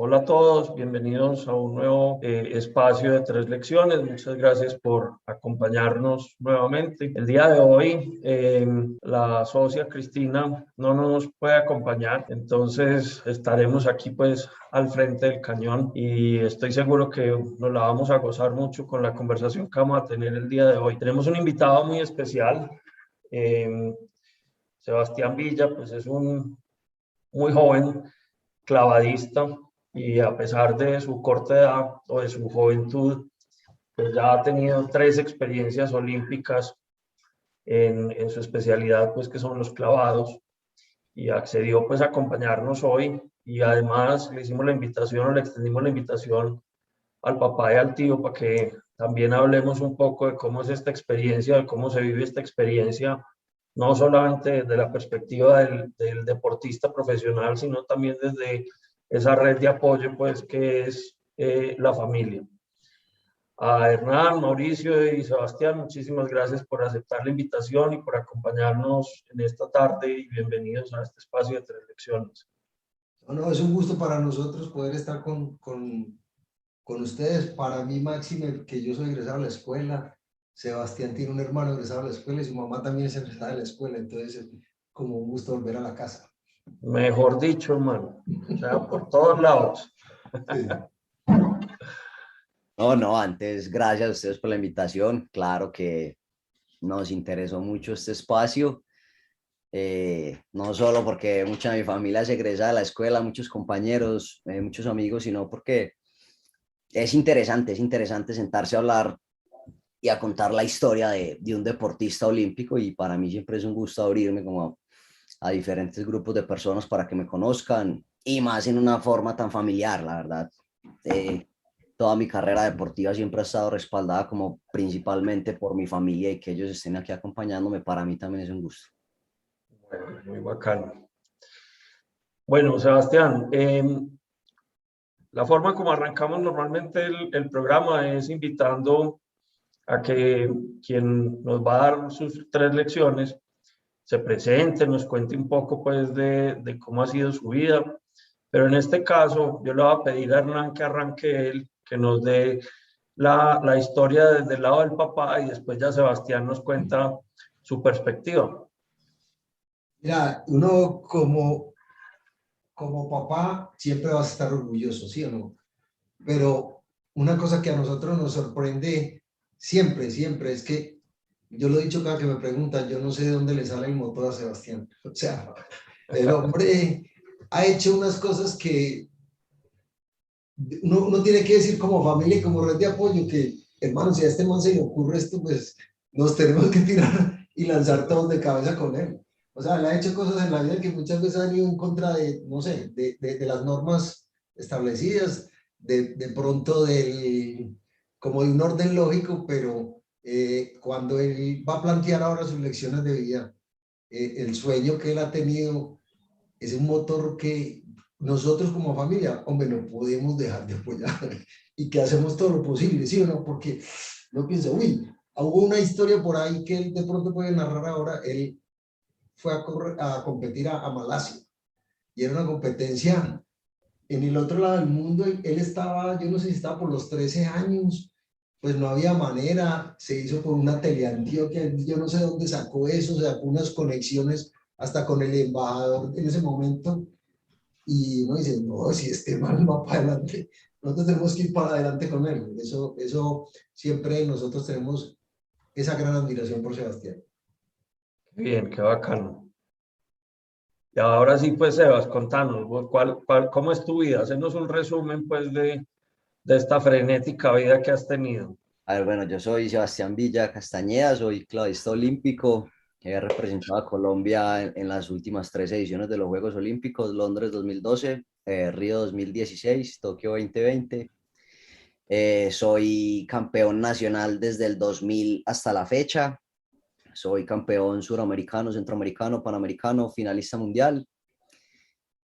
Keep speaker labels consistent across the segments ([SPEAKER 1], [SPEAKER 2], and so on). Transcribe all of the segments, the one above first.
[SPEAKER 1] Hola a todos, bienvenidos a un nuevo espacio de 3 lecciones. Muchas gracias por acompañarnos nuevamente. El día de hoy la socia Cristina no nos puede acompañar, entonces estaremos aquí pues al frente del cañón y estoy seguro que nos la vamos a gozar mucho con la conversación que vamos a tener el día de hoy. Tenemos un invitado muy especial, Sebastián Villa, pues es un muy joven clavadista y a pesar de su corta edad o de su juventud, pues ya ha tenido 3 experiencias olímpicas en su especialidad, pues que son los clavados, y accedió pues a acompañarnos hoy, y además le hicimos la invitación o le extendimos la invitación al papá y al tío para que también hablemos un poco de cómo es esta experiencia, de cómo se vive esta experiencia, no solamente desde la perspectiva del deportista profesional, sino también desde esa red de apoyo pues que es la familia. A Hernán, Mauricio y Sebastián, muchísimas gracias por aceptar la invitación y por acompañarnos en esta tarde, y bienvenidos a este espacio de 3 lecciones.
[SPEAKER 2] No, es un gusto para nosotros poder estar con ustedes. Para mí, Máxime, que yo soy egresado a la escuela, Sebastián tiene un hermano egresado a la escuela y su mamá también es egresada de la escuela, entonces es como un gusto volver a la casa.
[SPEAKER 1] Mejor dicho, hermano, o sea, por todos lados.
[SPEAKER 2] Sí.
[SPEAKER 3] No, antes, gracias a ustedes por la invitación. Claro que nos interesó mucho este espacio, no solo porque mucha de mi familia es egresada de la escuela, muchos compañeros, muchos amigos, sino porque es interesante sentarse a hablar y a contar la historia de un deportista olímpico, y para mí siempre es un gusto abrirme como a diferentes grupos de personas para que me conozcan, y más en una forma tan familiar, la verdad. Toda mi carrera deportiva siempre ha estado respaldada como principalmente por mi familia, y que ellos estén aquí acompañándome, para mí también es un gusto.
[SPEAKER 1] Bueno, muy bacano. Bueno, Sebastián, la forma como arrancamos normalmente el programa es invitando a que quien nos va a dar sus 3 lecciones se presente, nos cuente un poco pues de cómo ha sido su vida, pero en este caso yo le voy a pedir a Hernán que arranque él, que nos dé la historia desde el lado del papá, y después ya Sebastián nos cuenta su perspectiva.
[SPEAKER 2] Mira, uno como papá siempre va a estar orgulloso, ¿sí o no? Pero una cosa que a nosotros nos sorprende siempre es que, yo lo he dicho cada que me preguntan, yo no sé de dónde le sale el motor a Sebastián. O sea, el hombre ha hecho unas cosas que uno tiene que decir como familia y como red de apoyo que, hermano, si a este man se le ocurre esto, pues nos tenemos que tirar y lanzar todos de cabeza con él. O sea, él ha hecho cosas en la vida que muchas veces han ido en contra de, no sé, de las normas establecidas, de pronto como de un orden lógico, pero cuando él va a plantear ahora sus lecciones de vida, el sueño que él ha tenido es un motor que nosotros como familia, hombre, no podemos dejar de apoyar y que hacemos todo lo posible, ¿sí o no? Porque no pienso, uy, hubo una historia por ahí que él de pronto puede narrar ahora. Él fue a competir a Malasia y era una competencia en el otro lado del mundo. Él estaba, yo no sé si estaba por los 13 años, pues no había manera, se hizo por una Teleantioquia, yo no sé dónde sacó eso, sacó unas conexiones hasta con el embajador en ese momento, y uno dice, no, si este man va para adelante, nosotros tenemos que ir para adelante con él. Eso siempre nosotros tenemos esa gran admiración por Sebastián.
[SPEAKER 1] Bien, qué bacano. Y ahora sí, pues, Sebas, contanos, ¿cómo es tu vida? Hacenos un resumen, pues, de esta frenética vida que has tenido.
[SPEAKER 3] A ver, bueno, yo soy Sebastián Villa Castañeda, soy clavista olímpico, he representado a Colombia en las últimas 3 ediciones de los Juegos Olímpicos: Londres 2012, Río 2016, Tokio 2020. Soy campeón nacional desde el 2000 hasta la fecha. Soy campeón suramericano, centroamericano, panamericano, finalista mundial.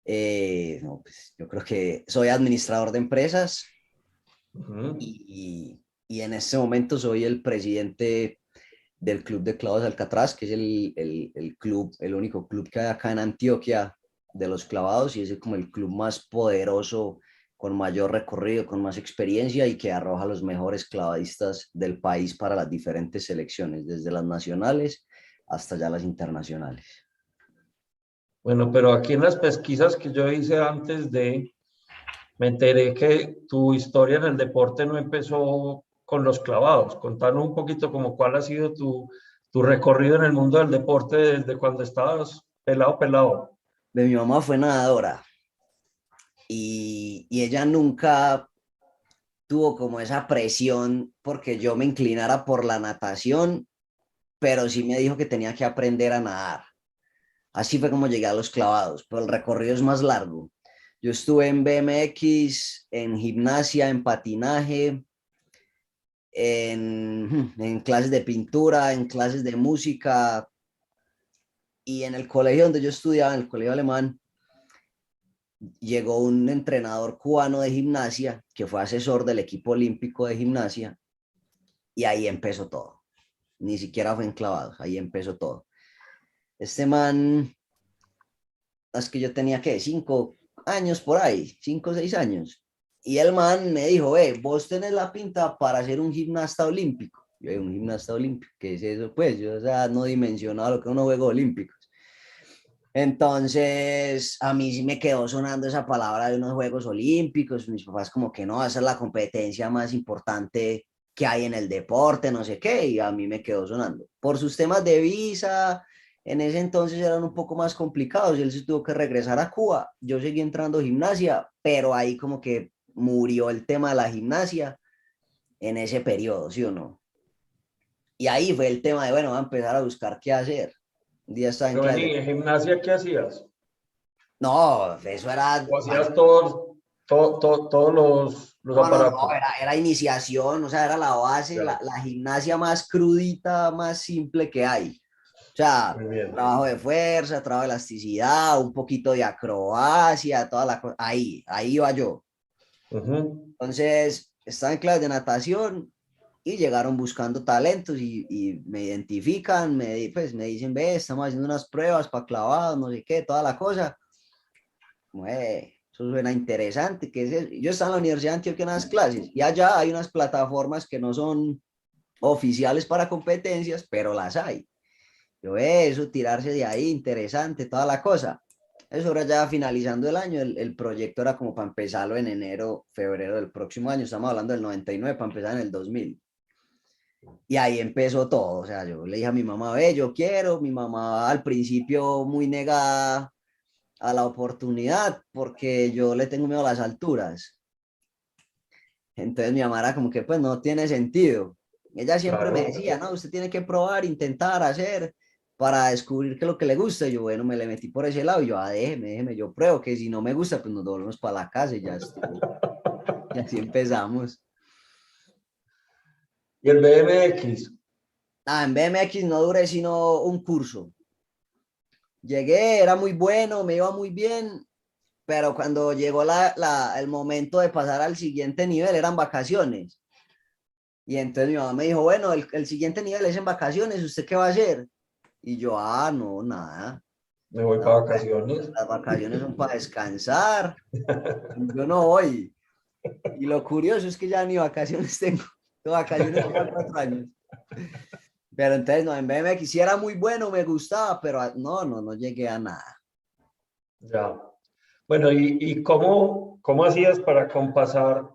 [SPEAKER 3] No, pues, yo creo que soy administrador de empresas. Y en este momento soy el presidente del Club de Clavos de Alcatraz, que es el club, el único club que hay acá en Antioquia de los clavados, y es como el club más poderoso con mayor recorrido, con más experiencia y que arroja los mejores clavadistas del país para las diferentes selecciones, desde las nacionales hasta ya las internacionales.
[SPEAKER 1] Bueno, pero aquí en las pesquisas que yo hice antes de, me enteré que tu historia en el deporte no empezó con los clavados. Contanos un poquito como cuál ha sido tu recorrido en el mundo del deporte desde cuando estabas pelado, pelado.
[SPEAKER 3] Mi mamá fue nadadora y ella nunca tuvo como esa presión porque yo me inclinara por la natación, pero sí me dijo que tenía que aprender a nadar. Así fue como llegué a los clavados, pero el recorrido es más largo. Yo estuve en BMX, en gimnasia, en patinaje, en clases de pintura, en clases de música, y en el colegio donde yo estudiaba, en el colegio alemán, llegó un entrenador cubano de gimnasia que fue asesor del equipo olímpico de gimnasia, y ahí empezó todo. Ni siquiera fue en clavados, ahí empezó todo. Este man, es que yo tenía que 5 años por ahí, 5 o 6 años. Y el man me dijo, vos tenés la pinta para ser un gimnasta olímpico. Yo, un gimnasta olímpico, ¿qué es eso? Pues yo, o sea, no dimensionaba lo que unos Juegos Olímpicos. Entonces, a mí sí me quedó sonando esa palabra de unos Juegos Olímpicos. Mis papás como que no, esa es la competencia más importante que hay en el deporte, no sé qué, y a mí me quedó sonando. Por sus temas de visa, en ese entonces eran un poco más complicados, y él se tuvo que regresar a Cuba. Yo seguí entrando a gimnasia, pero ahí como que murió el tema de la gimnasia en ese periodo, ¿sí o no? Y ahí fue el tema de, bueno, voy a empezar a buscar qué hacer. Un día estaba en
[SPEAKER 1] Pero
[SPEAKER 3] clase.
[SPEAKER 1] vení, ¿en gimnasia qué hacías?
[SPEAKER 3] No, eso era
[SPEAKER 1] ¿O hacías todos los
[SPEAKER 3] no,
[SPEAKER 1] aparatos?
[SPEAKER 3] era iniciación, o sea, era la base,
[SPEAKER 1] Ya,
[SPEAKER 3] la gimnasia más crudita, más simple que hay. O sea,
[SPEAKER 1] muy bien.
[SPEAKER 3] trabajo de fuerza, trabajo de elasticidad, un poquito de acrobacia, toda la cosa. Ahí iba yo.
[SPEAKER 1] Ujú.
[SPEAKER 3] Entonces, estaba en clase de natación y llegaron buscando talentos y me identifican, pues me dicen, ve, estamos haciendo unas pruebas para clavados, no sé qué, toda la cosa. Como, eso suena interesante. ¿Qué es eso? Yo estaba en la Universidad de Antioquia en las clases y allá hay unas plataformas que no son oficiales para competencias, pero las hay. Yo, eso, tirarse de ahí, interesante, toda la cosa. Eso era ya finalizando el año, el proyecto era como para empezarlo en enero, febrero del próximo año, estamos hablando del 99 para empezar en el 2000. Y ahí empezó todo, o sea, yo le dije a mi mamá, ve, yo quiero, mi mamá al principio muy negada a la oportunidad porque yo le tengo miedo a las alturas. Entonces mi mamá era como que pues no tiene sentido. Ella siempre me
[SPEAKER 1] Claro.
[SPEAKER 3] decía, no, usted tiene que probar, intentar, hacer para descubrir qué es lo que le gusta. Y yo, bueno, me le metí por ese lado y yo, déjeme, yo pruebo que si no me gusta, pues nos volvemos para la casa y ya estuvo. Y así empezamos.
[SPEAKER 1] ¿Y el BMX?
[SPEAKER 3] En BMX no duré sino un curso. Llegué, era muy bueno, me iba muy bien, pero cuando llegó el momento de pasar al siguiente nivel, eran vacaciones. Y entonces mi mamá me dijo, bueno, el siguiente nivel es en vacaciones, ¿usted qué va a hacer? Y yo, no, nada.
[SPEAKER 1] Me voy
[SPEAKER 3] No,
[SPEAKER 1] para
[SPEAKER 3] pues,
[SPEAKER 1] vacaciones.
[SPEAKER 3] las vacaciones son para descansar. Yo no voy. Y lo curioso es que ya ni vacaciones tengo. Tengo vacaciones cada 4 años. Pero entonces, no, en BMX sí era muy bueno, me gustaba, pero no llegué a nada.
[SPEAKER 1] Ya. Bueno, ¿y cómo hacías para compasar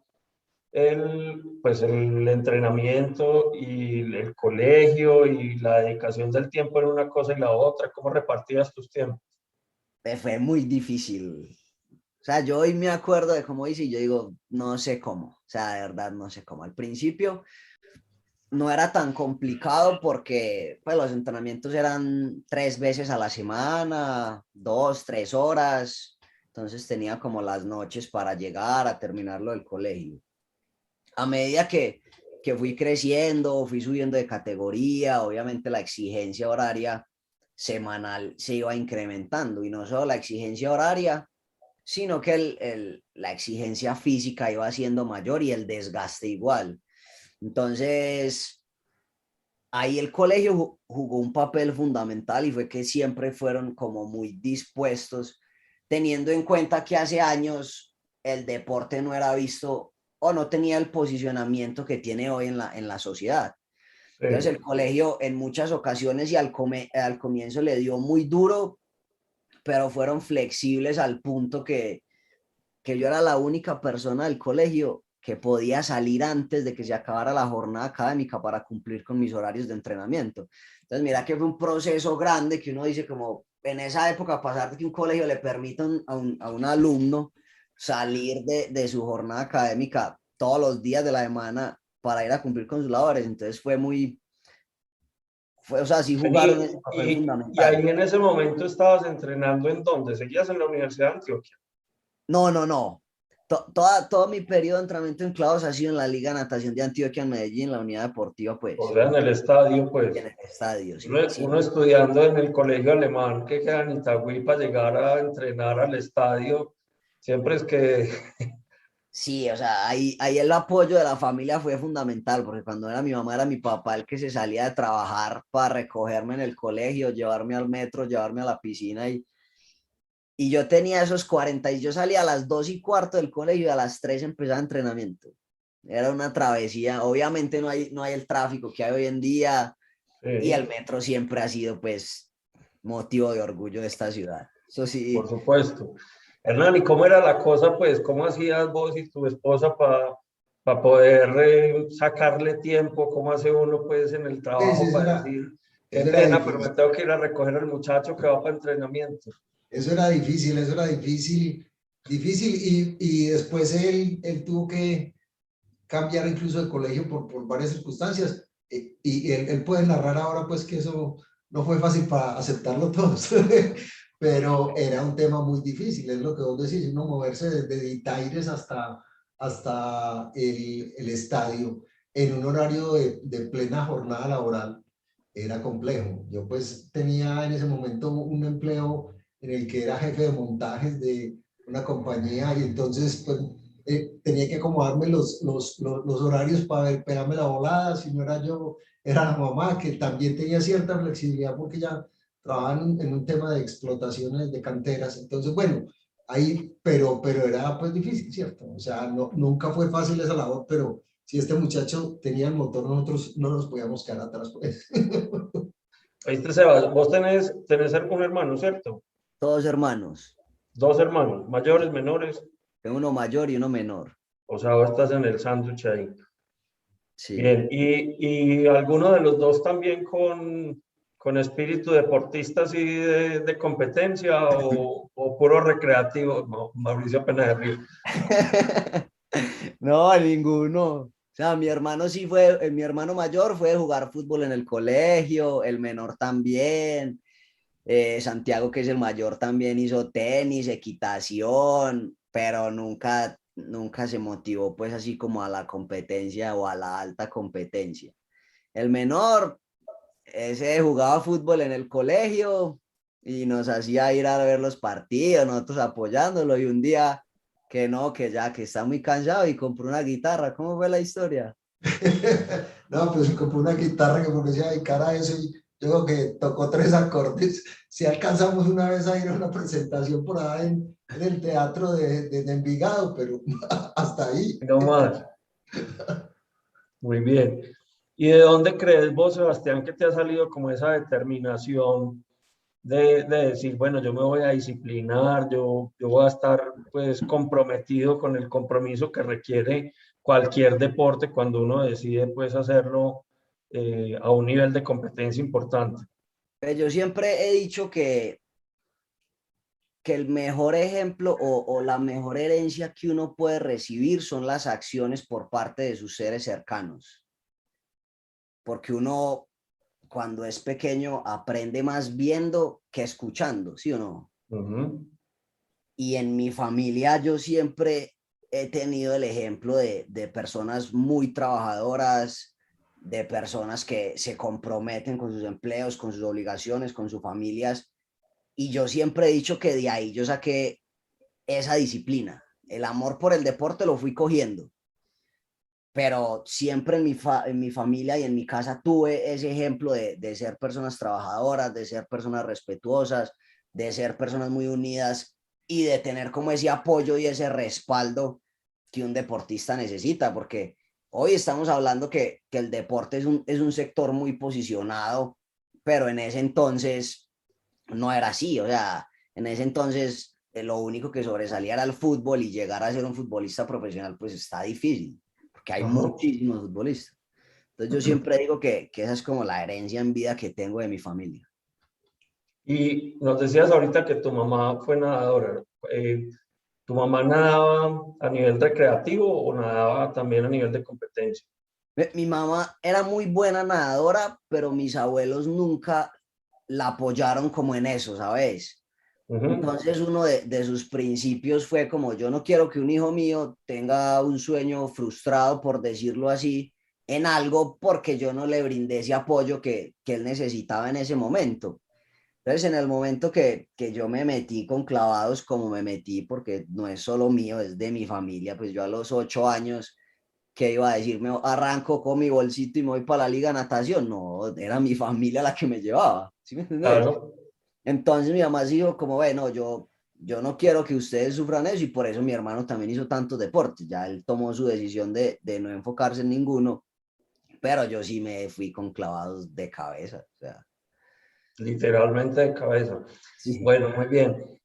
[SPEAKER 1] pues el entrenamiento y el colegio y la dedicación del tiempo en una cosa y la otra? ¿Cómo repartías tus tiempos?
[SPEAKER 3] Me fue muy difícil. O sea, yo hoy me acuerdo de cómo hice y yo digo, no sé cómo. O sea, de verdad, no sé cómo. Al principio no era tan complicado porque pues, los entrenamientos eran 3 veces a la semana, 2, 3 horas. Entonces tenía como las noches para llegar a terminarlo del colegio. A medida que fui creciendo, fui subiendo de categoría, obviamente la exigencia horaria semanal se iba incrementando, y no solo la exigencia horaria, sino que la exigencia física iba siendo mayor y el desgaste igual. Entonces, ahí el colegio jugó un papel fundamental y fue que siempre fueron como muy dispuestos, teniendo en cuenta que hace años el deporte no era visto o no tenía el posicionamiento que tiene hoy en la sociedad. Entonces el colegio en muchas ocasiones y al comienzo le dio muy duro, pero fueron flexibles al punto que yo era la única persona del colegio que podía salir antes de que se acabara la jornada académica para cumplir con mis horarios de entrenamiento. Entonces, mira que fue un proceso grande que uno dice como en esa época pasar de que un colegio le permita a un alumno salir de su jornada académica todos los días de la semana para ir a cumplir con sus labores. Entonces o sea, sí jugaron ese papel
[SPEAKER 1] Y
[SPEAKER 3] fundamental.
[SPEAKER 1] ahí en ese momento estabas entrenando ¿en dónde? ¿Seguías en la Universidad de Antioquia?
[SPEAKER 3] No, no, no. Todo mi periodo de entrenamiento en clavos ha sido en la Liga de Natación de Antioquia, en Medellín, la unidad deportiva,
[SPEAKER 1] O
[SPEAKER 3] pues,
[SPEAKER 1] sea, en el estadio,
[SPEAKER 3] y en
[SPEAKER 1] pues.
[SPEAKER 3] el estadio, sí,
[SPEAKER 1] Uno
[SPEAKER 3] sí.
[SPEAKER 1] estudiando en el colegio alemán que queda en Itagüí para llegar a entrenar al estadio, siempre es que,
[SPEAKER 3] Sí, o sea, ahí el apoyo de la familia fue fundamental, porque cuando era mi mamá, era mi papá el que se salía de trabajar para recogerme en el colegio, llevarme al metro, llevarme a la piscina y yo tenía esos 40 y yo salía a las 2:15 del colegio y a las 3 empezaba entrenamiento. Era una travesía, obviamente no hay el tráfico que hay hoy en día y el metro siempre ha sido pues motivo de orgullo de esta ciudad. Eso
[SPEAKER 1] por
[SPEAKER 3] sí.
[SPEAKER 1] supuesto. Hernán, ¿y cómo era la cosa, pues? ¿Cómo hacías vos y tu esposa para poder sacarle tiempo? ¿Cómo hace uno, pues, en el
[SPEAKER 2] Sí,
[SPEAKER 1] trabajo para decir, qué
[SPEAKER 2] eso era
[SPEAKER 1] pena, pero me
[SPEAKER 2] difícil.
[SPEAKER 1] tengo que ir a recoger al muchacho que va para entrenamiento?
[SPEAKER 2] Eso era difícil, difícil y después él tuvo que cambiar incluso de colegio por varias circunstancias y él puede narrar ahora pues que eso no fue fácil para aceptarlo todos, pero era un tema muy difícil, es lo que vos decís, uno moverse desde Itaires hasta el estadio en un horario de plena jornada laboral era complejo. Yo pues tenía en ese momento un empleo en el que era jefe de montajes de una compañía y entonces pues tenía que acomodarme los horarios para ver, pegarme la volada, si no era yo, era la mamá, que también tenía cierta flexibilidad porque ya trabajaban en un tema de explotaciones de canteras. Entonces, bueno, ahí, pero era pues difícil, ¿cierto? O sea, no, nunca fue fácil esa labor, pero si este muchacho tenía el motor, nosotros no nos podíamos quedar atrás, pues.
[SPEAKER 1] Oíste, Sebas, vos tenés un hermano, ¿cierto?
[SPEAKER 3] Todos hermanos.
[SPEAKER 1] Dos hermanos, mayores, menores,
[SPEAKER 3] Tengo uno mayor y uno menor.
[SPEAKER 1] o sea, vos estás en el sándwich ahí.
[SPEAKER 3] Sí.
[SPEAKER 1] Bien, y alguno de los dos también con espíritu deportista así de competencia o puro recreativo. No, Mauricio apenas se ríe.
[SPEAKER 3] No, ninguno. O sea, mi hermano sí fue, mi hermano mayor fue a jugar fútbol en el colegio, el menor también. Santiago, que es el mayor, también hizo tenis, equitación, pero nunca se motivó pues así como a la competencia o a la alta competencia. El menor, ese jugaba fútbol en el colegio y nos hacía ir a ver los partidos, nosotros apoyándolo y un día que no, que ya que está muy cansado y compró una guitarra. ¿Cómo fue la historia?
[SPEAKER 2] No, pues compré una guitarra que porque se iba a dedicar a eso y yo creo que tocó tres acordes. Si alcanzamos una vez a ir a una presentación por ahí en el teatro de Envigado, pero hasta ahí.
[SPEAKER 1] No más. Muy bien. ¿Y de dónde crees vos, Sebastián, que te ha salido como esa determinación de decir, bueno, yo me voy a disciplinar, yo voy a estar pues comprometido con el compromiso que requiere cualquier deporte cuando uno decide pues hacerlo a un nivel de competencia importante?
[SPEAKER 3] Yo siempre he dicho que el mejor ejemplo o la mejor herencia que uno puede recibir son las acciones por parte de sus seres cercanos, porque uno cuando es pequeño aprende más viendo que escuchando, ¿sí o no?
[SPEAKER 1] Ujú.
[SPEAKER 3] Y en mi familia yo siempre he tenido el ejemplo de personas muy trabajadoras, de personas que se comprometen con sus empleos, con sus obligaciones, con sus familias. Y yo siempre he dicho que de ahí yo saqué esa disciplina. El amor por el deporte lo fui cogiendo, pero siempre en mi familia y en mi casa tuve ese ejemplo de ser personas trabajadoras, de ser personas respetuosas, de ser personas muy unidas y de tener como ese apoyo y ese respaldo que un deportista necesita, porque hoy estamos hablando que el deporte es un sector muy posicionado, pero en ese entonces no era así, o sea, en ese entonces lo único que sobresalía era el fútbol y llegar a ser un futbolista profesional pues está difícil, porque hay
[SPEAKER 1] Ajá.
[SPEAKER 3] muchísimos futbolistas. Entonces yo siempre digo que esa es como la herencia en vida que tengo de mi familia.
[SPEAKER 1] Y nos decías ahorita que tu mamá fue nadadora. ¿Tu mamá nadaba a nivel recreativo o nadaba también a nivel de competencia?
[SPEAKER 3] Mi mamá era muy buena nadadora, pero mis abuelos nunca la apoyaron como en eso, ¿sabes?
[SPEAKER 1] Ujú.
[SPEAKER 3] Entonces uno de sus principios fue como yo no quiero que un hijo mío tenga un sueño frustrado, por decirlo así, en algo porque yo no le brindé ese apoyo que él necesitaba en ese momento. Entonces en el momento que yo me metí con clavados como me metí, porque no es solo mío, es de mi familia, pues yo a los 8 años que iba a decirme, arranco con mi bolsito y me voy para la liga de natación. No, era mi familia la que me llevaba, ¿sí me entendés?
[SPEAKER 1] Claro,
[SPEAKER 3] Entonces mi mamá dijo como, bueno, yo no quiero que ustedes sufran eso y por eso mi hermano también hizo tantos deportes. Ya él tomó su decisión de no enfocarse en ninguno, pero yo sí me fui con clavados de cabeza. O sea,
[SPEAKER 1] literalmente de cabeza.
[SPEAKER 3] sí.
[SPEAKER 1] Bueno, muy bien.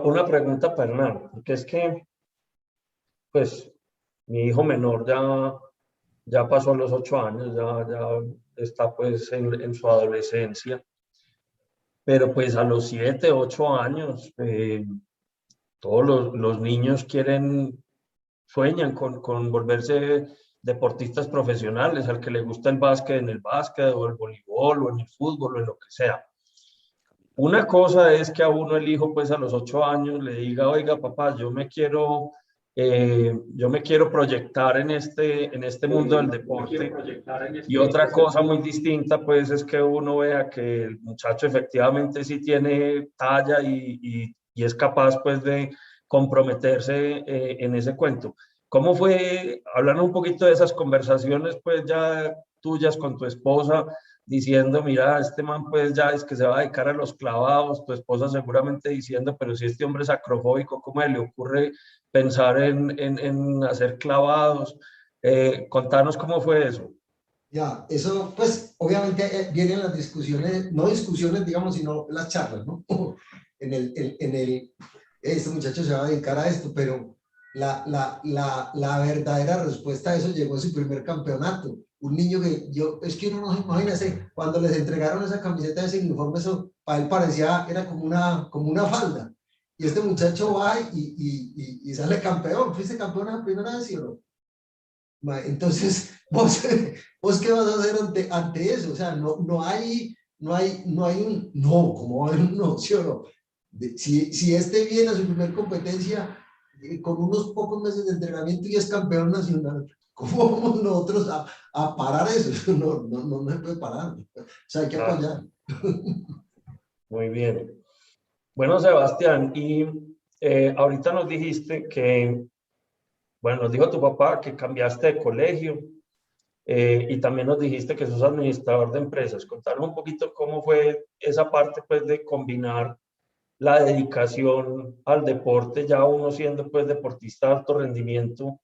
[SPEAKER 1] Una pregunta para Hernán, porque es que, pues, mi hijo menor ya pasó los 8 años, ya está pues en su adolescencia, pero pues a los 7, 8 años, todos los niños sueñan con volverse deportistas profesionales, al que le gusta el básquet en el básquet, o el voleibol, o en el fútbol, o en lo que sea. Una cosa es que a uno el hijo, pues a los 8 años, le diga, oiga, papá, yo me quiero proyectar en este mundo del deporte. Y otra cosa muy distinta, pues, es que uno vea que el muchacho efectivamente sí tiene talla y es capaz, pues, de comprometerse en ese cuento. ¿Cómo fue, hablando un poquito de esas conversaciones, pues, ya tuyas con tu esposa, diciendo, mira, este man, pues, ya es que se va a dedicar a los clavados, tu esposa seguramente diciendo, pero si este hombre es acrofóbico, ¿cómo le ocurre pensar en hacer clavados? Contanos cómo fue eso.
[SPEAKER 2] Ya, eso, pues, obviamente vienen las discusiones, no discusiones, digamos, sino las charlas, ¿no? Este muchacho se va a dedicar a esto, pero la verdadera respuesta a eso llegó en su primer campeonato. Un niño que yo, es que uno no se imagina, cuando les entregaron esa camiseta, ese uniforme, eso para él parecía, era como una falda. Y este muchacho va y sale campeón. ¿Fuiste campeón la primera vez, sí o no? Entonces, vos qué vas a hacer ante eso? O sea, no hay un no, ¿cómo va a haber un no? ¿Sí o no? Si este viene a su primer competencia con unos pocos meses de entrenamiento y es campeón nacional, ¿cómo vamos nosotros a parar eso? Eso no se puede parar. O sea, hay que
[SPEAKER 1] Ah,
[SPEAKER 2] apoyar.
[SPEAKER 1] muy bien. Bueno, Sebastián, y ahorita nos dijiste que, bueno, nos dijo tu papá que cambiaste de colegio y también nos dijiste que sos administrador de empresas. Contanos un poquito cómo fue esa parte, pues, de combinar la dedicación al deporte, ya uno siendo, pues, deportista de alto rendimiento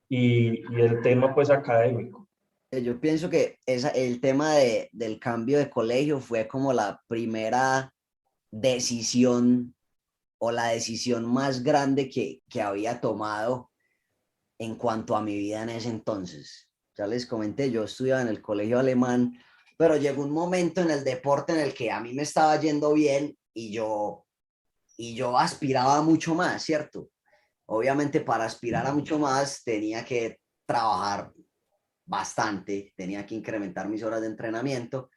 [SPEAKER 1] y el tema, pues, académico.
[SPEAKER 3] Yo pienso que el tema del cambio de colegio fue como la primera decisión o la decisión más grande que había tomado en cuanto a mi vida en ese entonces. Ya les comenté, yo estudiaba en el colegio alemán, pero llegó un momento en el deporte en el que a mí me estaba yendo bien y yo aspiraba mucho más, ¿cierto? Obviamente para aspirar a mucho más tenía que trabajar bastante, tenía que incrementar mis horas de entrenamiento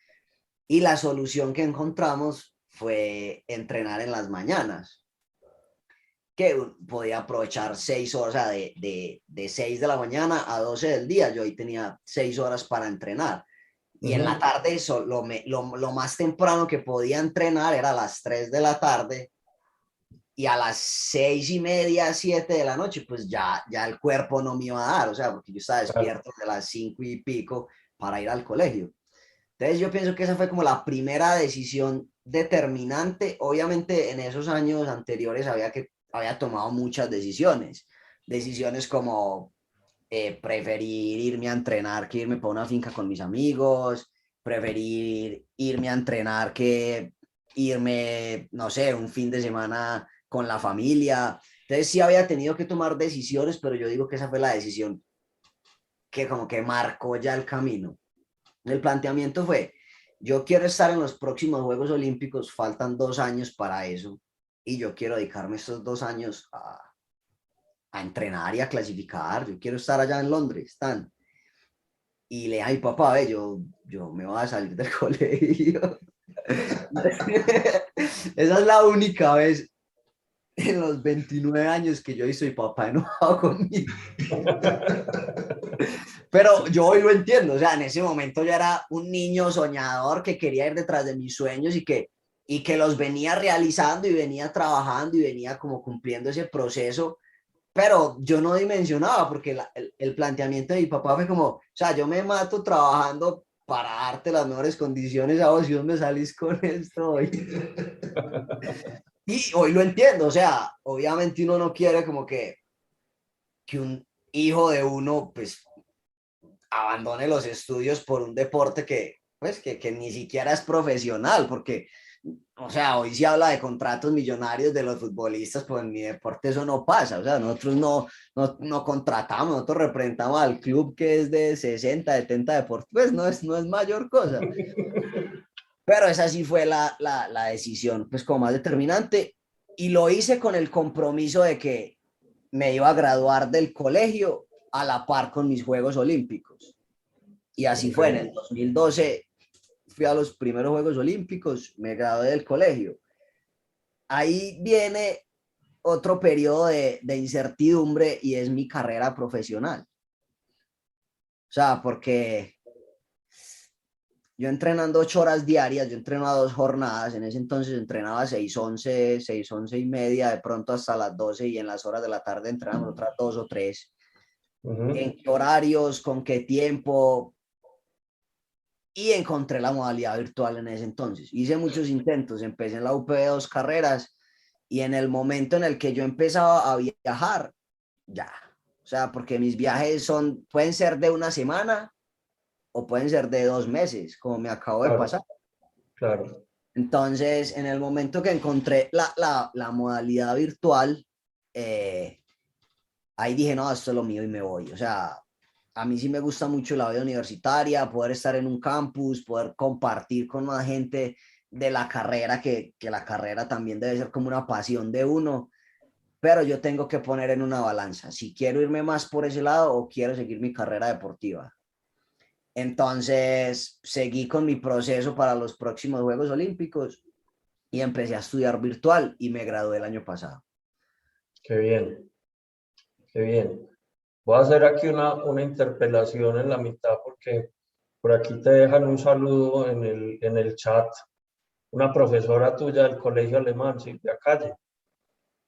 [SPEAKER 3] y la solución que encontramos fue entrenar en las mañanas, que podía aprovechar 6 horas, o sea, de 6 de la mañana a 12 del día, yo ahí tenía 6 horas para entrenar. Y en la
[SPEAKER 1] Ujú.
[SPEAKER 3] tarde, lo más temprano que podía entrenar era a las 3 de la tarde y a las 6:30, 7 de la noche, pues ya el cuerpo no me iba a dar, o sea, porque yo estaba
[SPEAKER 1] Claro.
[SPEAKER 3] despierto de las 5 y pico para ir al colegio. Entonces yo pienso que esa fue como la primera decisión determinante. Obviamente en esos años anteriores había tomado muchas decisiones como preferir irme a entrenar que irme para una finca con mis amigos, preferir irme a entrenar que irme, no sé, un fin de semana con la familia. Entonces sí había tenido que tomar decisiones, pero yo digo que esa fue la decisión que como que marcó ya el camino. El planteamiento fue, yo quiero estar en los próximos Juegos Olímpicos, faltan 2 años para eso, y yo quiero dedicarme estos 2 años a entrenar y a clasificar, yo quiero estar allá en Londres, están. Y le dije a mi papá, ve, yo me voy a salir del colegio. Esa es la única vez en los 29 años que yo he visto a mi papá enojado conmigo. Pero yo hoy lo entiendo, o sea, en ese momento yo era un niño soñador que quería ir detrás de mis sueños y que los venía realizando y venía trabajando y venía como cumpliendo ese proceso, pero yo no dimensionaba porque el planteamiento de mi papá fue como, o sea, yo me mato trabajando para darte las mejores condiciones a vos y vos me salís con esto hoy. Y hoy lo entiendo, o sea, obviamente uno no quiere como que un hijo de uno, pues, abandone los estudios por un deporte pues, que ni siquiera es profesional, porque, o sea, hoy se habla de contratos millonarios de los futbolistas, pues en mi deporte eso no pasa, o sea, nosotros no contratamos, nosotros representamos al club que es de 60, 70 deportes, pues no es mayor cosa. Pero esa sí fue la decisión, pues como más determinante, y lo hice con el compromiso de que me iba a graduar del colegio a la par con mis Juegos Olímpicos. Y así fue, en el 2012 fui a los primeros Juegos Olímpicos, me gradué del colegio. Ahí viene otro periodo de incertidumbre y es mi carrera profesional. O sea, porque yo entrenando 8 horas diarias, yo entreno a 2 jornadas, en ese entonces entrenaba 6:11, 6:11:30, de pronto hasta las 12 y en las horas de la tarde entrenamos otras 2 o 3. ¿En qué horarios? ¿Con qué tiempo? Y encontré la modalidad virtual en ese entonces. Hice muchos intentos, empecé en la UPB 2 carreras y en el momento en el que yo empezaba a viajar, ya. O sea, porque mis viajes pueden ser de una semana o pueden ser de 2 meses, como me acabo de pasar.
[SPEAKER 1] Claro.
[SPEAKER 3] Entonces, en el momento que encontré la modalidad virtual, ahí dije, no, esto es lo mío y me voy. O sea, a mí sí me gusta mucho la vida universitaria, poder estar en un campus, poder compartir con más gente de la carrera, que la carrera también debe ser como una pasión de uno, pero yo tengo que poner en una balanza si quiero irme más por ese lado o quiero seguir mi carrera deportiva. Entonces, seguí con mi proceso para los próximos Juegos Olímpicos y empecé a estudiar virtual y me gradué el año pasado.
[SPEAKER 1] Qué bien, qué bien. Voy a hacer aquí una interpelación en la mitad porque por aquí te dejan un saludo en el chat. Una profesora tuya del colegio alemán, Silvia Calle,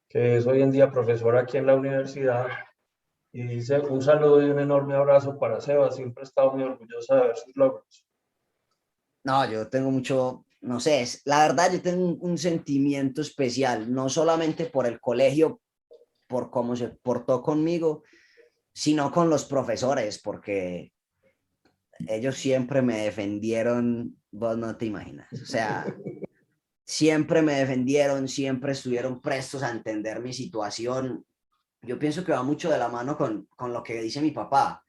[SPEAKER 1] que es hoy en día profesora aquí en la universidad, y dice un saludo y un enorme abrazo para Seba. Siempre he estado muy orgullosa de ver sus logros.
[SPEAKER 3] No, yo tengo mucho, no sé, la verdad yo tengo un sentimiento especial, no solamente por el colegio, por cómo se portó conmigo, sino con los profesores, porque ellos siempre me defendieron, vos no te imaginas, o sea, siempre me defendieron, siempre estuvieron prestos a entender mi situación. Yo pienso que va mucho de la mano con lo que dice mi papá.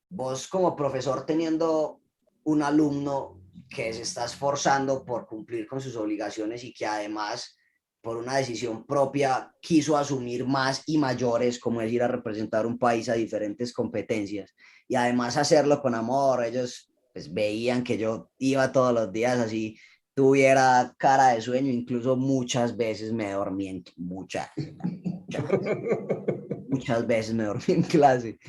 [SPEAKER 3] Vos como profesor teniendo un alumno que se está esforzando por cumplir con sus obligaciones y que además por una decisión propia quiso asumir más y mayores, como es ir a representar un país a diferentes competencias y además hacerlo con amor. Ellos pues veían que yo iba todos los días así, tuviera cara de sueño, incluso muchas veces me dormí muchas veces me dormí en clase,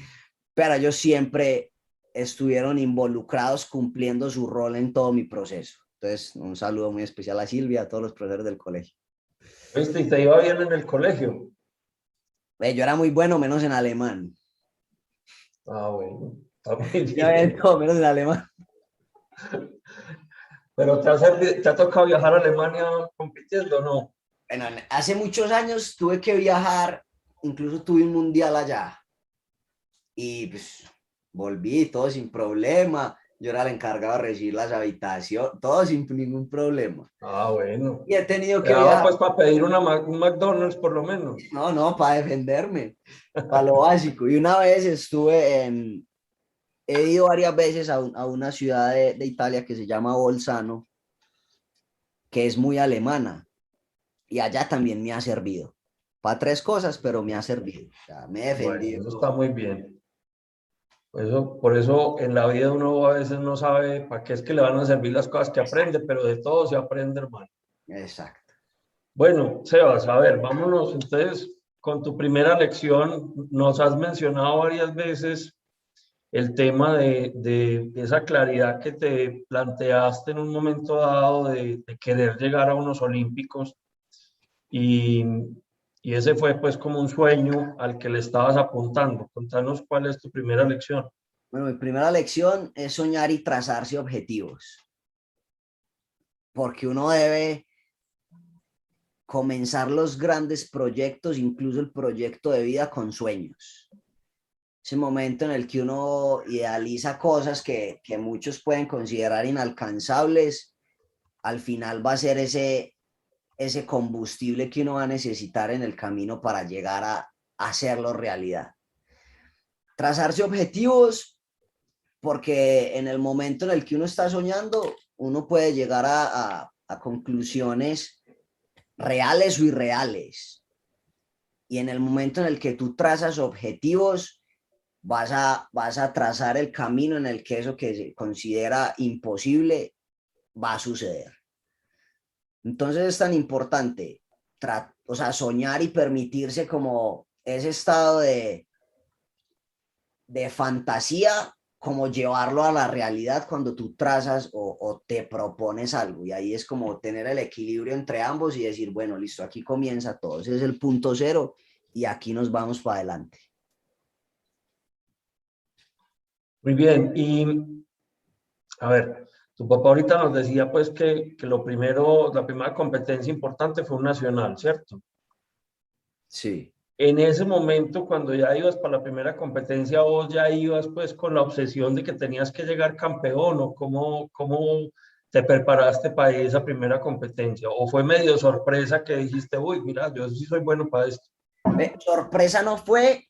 [SPEAKER 3] pero ellos siempre estuvieron involucrados cumpliendo su rol en todo mi proceso. Entonces, un saludo muy especial a Silvia, a todos los profesores del colegio.
[SPEAKER 1] ¿Viste? ¿Y te iba bien en el colegio?
[SPEAKER 3] Yo era muy bueno, menos en alemán.
[SPEAKER 1] Ah, bueno, está muy
[SPEAKER 3] Ya ven,
[SPEAKER 1] bien.
[SPEAKER 3] todo menos en alemán.
[SPEAKER 1] ¿Pero te ha tocado viajar a Alemania compitiendo o no?
[SPEAKER 3] Bueno, hace muchos años tuve que viajar, incluso tuve un mundial allá y pues volví todo sin problema. Yo era el encargado de recibir las habitaciones, todo sin ningún problema.
[SPEAKER 1] Ah, bueno.
[SPEAKER 3] Y he tenido
[SPEAKER 1] Te
[SPEAKER 3] que
[SPEAKER 1] daba
[SPEAKER 3] viajar,
[SPEAKER 1] pues para pedir un McDonald's por lo menos.
[SPEAKER 3] no, para defenderme, para lo básico. Y una vez he ido varias veces a una ciudad de Italia que se llama Bolzano, que es muy alemana. Y allá también me ha servido. Para tres cosas, pero me ha servido. O sea, me he
[SPEAKER 1] Bueno, eso está
[SPEAKER 3] defendido.
[SPEAKER 1] muy bien. Por eso en la vida uno a veces no sabe para qué es que le van a servir las cosas que aprende, pero de todo se aprende, hermano.
[SPEAKER 3] Exacto.
[SPEAKER 1] Bueno, Sebas, a ver, vámonos entonces con tu primera lección. Nos has mencionado varias veces el tema de esa claridad que te planteaste en un momento dado de querer llegar a unos olímpicos y, y ese fue pues como un sueño al que le estabas apuntando. Contanos cuál es tu primera lección.
[SPEAKER 3] Bueno, mi primera lección es soñar y trazarse objetivos. Porque uno debe comenzar los grandes proyectos, incluso el proyecto de vida con sueños. Ese momento en el que uno idealiza cosas que muchos pueden considerar inalcanzables, al final va a ser ese combustible que uno va a necesitar en el camino para llegar a hacerlo realidad. Trazarse objetivos, porque en el momento en el que uno está soñando, uno puede llegar a conclusiones reales o irreales. Y en el momento en el que tú trazas objetivos, vas a trazar el camino en el que eso que se considera imposible va a suceder. Entonces es tan importante, o sea, soñar y permitirse como ese estado de fantasía, como llevarlo a la realidad cuando tú trazas o te propones algo. Y ahí es como tener el equilibrio entre ambos y decir, bueno, listo, aquí comienza todo, ese es el punto cero y aquí nos vamos para adelante.
[SPEAKER 1] Muy bien, y a ver, tu papá ahorita nos decía pues que lo primero, la primera competencia importante fue un nacional, ¿cierto?
[SPEAKER 3] Sí.
[SPEAKER 1] En ese momento, cuando ya ibas para la primera competencia, vos ya ibas pues con la obsesión de que tenías que llegar campeón o cómo te preparaste para esa primera competencia, o fue medio sorpresa que dijiste, uy, mira, yo sí soy bueno para esto.
[SPEAKER 3] Sorpresa no fue,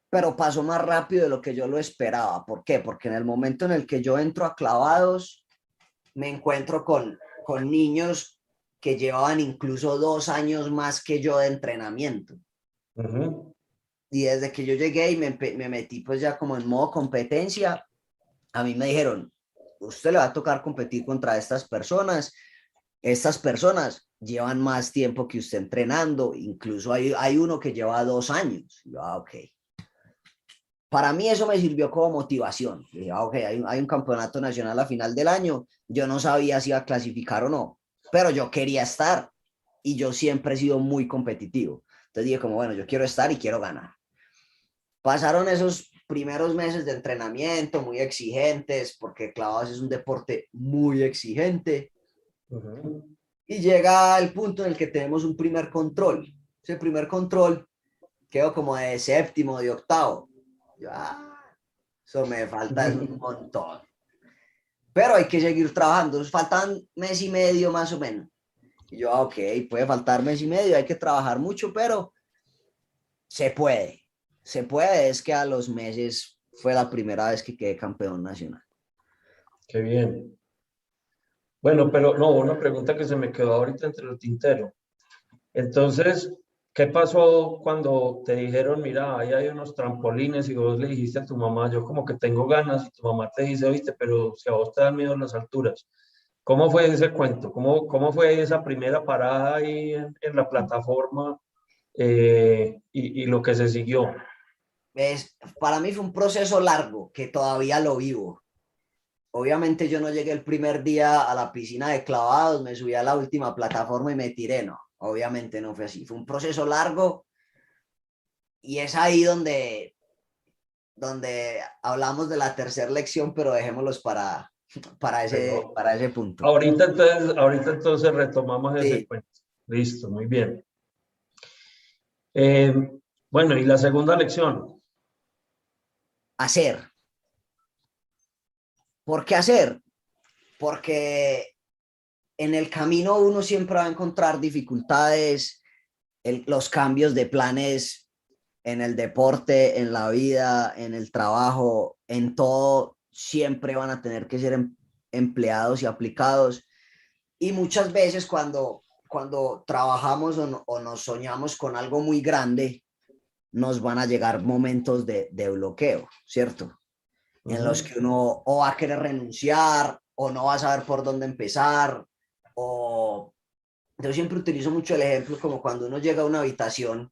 [SPEAKER 3] pero pasó más rápido de lo que yo lo esperaba. ¿Por qué? Porque en el momento en el que yo entro a clavados, me encuentro con niños que llevaban incluso 2 años más que yo de entrenamiento.
[SPEAKER 1] Ujú.
[SPEAKER 3] Y desde que yo llegué y me metí pues ya como en modo competencia, a mí me dijeron, usted le va a tocar competir contra estas personas llevan más tiempo que usted entrenando, incluso hay uno que lleva 2 años. Yo, ok. Para mí eso me sirvió como motivación. Dije, ok, hay un campeonato nacional a final del año, yo no sabía si iba a clasificar o no, pero yo quería estar y yo siempre he sido muy competitivo. Entonces dije como, bueno, yo quiero estar y quiero ganar. Pasaron esos primeros meses de entrenamiento muy exigentes, porque clavados es un deporte muy exigente,
[SPEAKER 1] Ujú.
[SPEAKER 3] y llega el punto en el que tenemos un primer control. Ese primer control quedó como de séptimo, de octavo. Yo, eso me falta es un montón. Pero hay que seguir trabajando. Faltan mes y medio más o menos. Y yo, ok, puede faltar mes y medio, hay que trabajar mucho, pero se puede. Se puede, es que a los meses fue la primera vez que quedé campeón nacional.
[SPEAKER 1] Qué bien. Bueno, pero no, una pregunta que se me quedó ahorita entre el tintero. Entonces, ¿qué pasó cuando te dijeron, mira, ahí hay unos trampolines y vos le dijiste a tu mamá, yo como que tengo ganas y tu mamá te dice, oíste, pero si a vos te dan miedo las alturas? ¿Cómo fue ese cuento? ¿Cómo fue esa primera parada ahí en la plataforma y lo que se siguió?
[SPEAKER 3] Para mí fue un proceso largo que todavía lo vivo. Obviamente yo no llegué el primer día a la piscina de clavados, me subí a la última plataforma y me tiré, no. Obviamente no fue así. Fue un proceso largo y es ahí donde hablamos de la tercera lección, pero dejémoslos
[SPEAKER 1] Pero
[SPEAKER 3] para ese punto.
[SPEAKER 1] ahorita entonces retomamos ese
[SPEAKER 3] Sí,
[SPEAKER 1] cuento. Listo, muy bien. Eh, bueno, y la segunda lección.
[SPEAKER 3] hacer. ¿Por qué hacer? Porque en el camino uno siempre va a encontrar dificultades, los cambios de planes en el deporte, en la vida, en el trabajo, en todo, siempre van a tener que ser empleados y aplicados. Y muchas veces cuando trabajamos o nos soñamos con algo muy grande, nos van a llegar momentos de bloqueo, ¿cierto? En los que uno o va a querer renunciar o no va a saber por dónde empezar. O yo siempre utilizo mucho el ejemplo como cuando uno llega a una habitación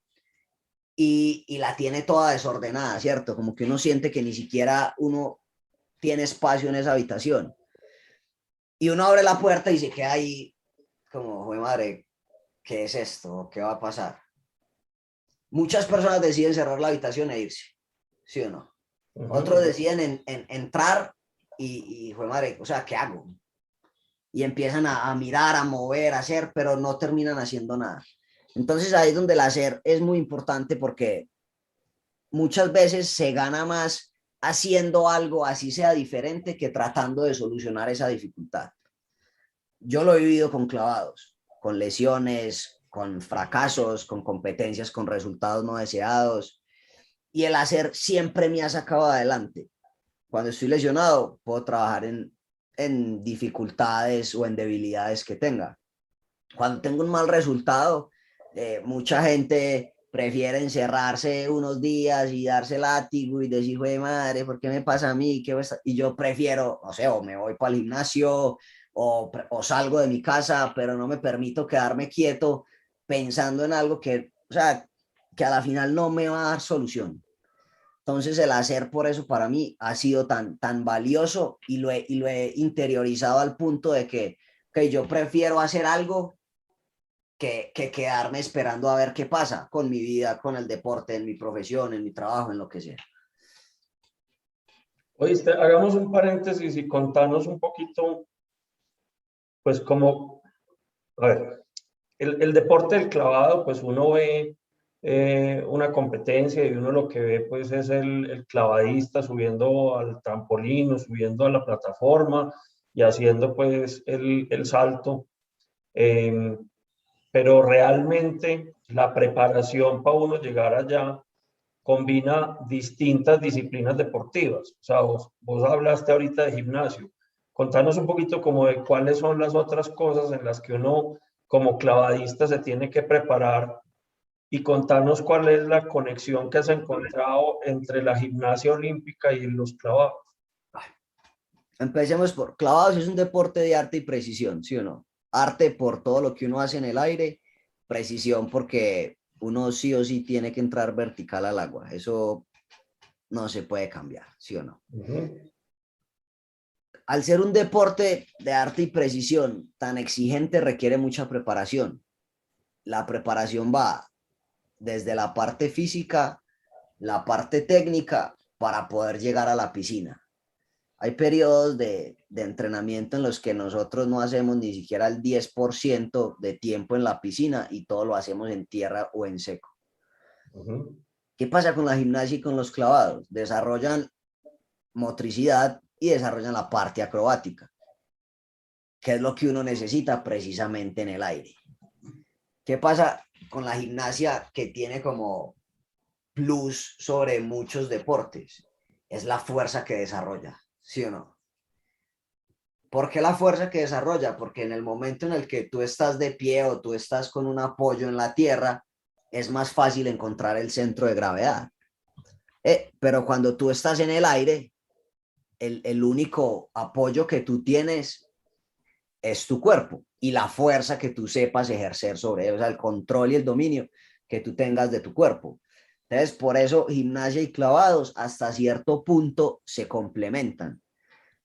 [SPEAKER 3] y la tiene toda desordenada, ¿cierto? Como que uno siente que ni siquiera uno tiene espacio en esa habitación. Y uno abre la puerta y se queda ahí como, joder madre, ¿qué es esto? ¿Qué va a pasar? Muchas personas deciden cerrar la habitación e irse, ¿sí o no? Otros deciden entrar y joder madre, o sea, ¿qué hago? Y empiezan a mirar, a mover, a hacer, pero no terminan haciendo nada. Entonces ahí es donde el hacer es muy importante porque muchas veces se gana más haciendo algo así sea diferente que tratando de solucionar esa dificultad. Yo lo he vivido con clavados, con lesiones, con fracasos, con competencias, con resultados no deseados. Y el hacer siempre me ha sacado adelante. Cuando estoy lesionado, puedo trabajar en dificultades o en debilidades que tenga. Cuando tengo un mal resultado, mucha gente prefiere encerrarse unos días y darse látigo y decir, güey, madre, ¿por qué me pasa a mí? Y yo prefiero, no sé, o me voy para el gimnasio o salgo de mi casa, pero no me permito quedarme quieto pensando en algo que, o sea, que a la final no me va a dar solución. Entonces el hacer por eso para mí ha sido tan valioso y lo he interiorizado al punto de que yo prefiero hacer algo que quedarme esperando a ver qué pasa con mi vida, con el deporte, en mi profesión, en mi trabajo, en lo que sea.
[SPEAKER 1] Oíste, hagamos un paréntesis y contanos un poquito, pues como, a ver, el deporte del clavado, pues uno ve una competencia y uno lo que ve pues es el clavadista subiendo al trampolín o subiendo a la plataforma y haciendo pues el salto. Eh, pero realmente la preparación para uno llegar allá combina distintas disciplinas deportivas. O sea, vos hablaste ahorita de gimnasio. Contanos un poquito como de cuáles son las otras cosas en las que uno como clavadista se tiene que preparar y contanos cuál es la conexión que has encontrado entre la gimnasia olímpica y los clavados.
[SPEAKER 3] Empecemos por clavados, es un deporte de arte y precisión, ¿sí o no? Arte por todo lo que uno hace en el aire, precisión porque uno sí o sí tiene que entrar vertical al agua. Eso no se puede cambiar, ¿sí o no? Al ser un deporte de arte y precisión tan exigente, requiere mucha preparación. La preparación va desde la parte física, la parte técnica, para poder llegar a la piscina. Hay periodos de entrenamiento en los que nosotros no hacemos ni siquiera el 10% de tiempo en la piscina y todo lo hacemos en tierra o en seco. ¿Qué pasa con la gimnasia y con los clavados? Desarrollan motricidad y desarrollan la parte acrobática, que es lo que uno necesita precisamente en el aire. ¿Qué pasa con la gimnasia que tiene como plus sobre muchos deportes? Es la fuerza que desarrolla, ¿sí o no? ¿Por qué la fuerza que desarrolla? Porque en el momento en el que tú estás de pie o tú estás con un apoyo en la tierra, es más fácil encontrar el centro de gravedad. Pero cuando tú estás en el aire, el único apoyo que tú tienes es tu cuerpo y la fuerza que tú sepas ejercer sobre él, o sea, el control y el dominio que tú tengas de tu cuerpo. Entonces, por eso gimnasia y clavados hasta cierto punto se complementan.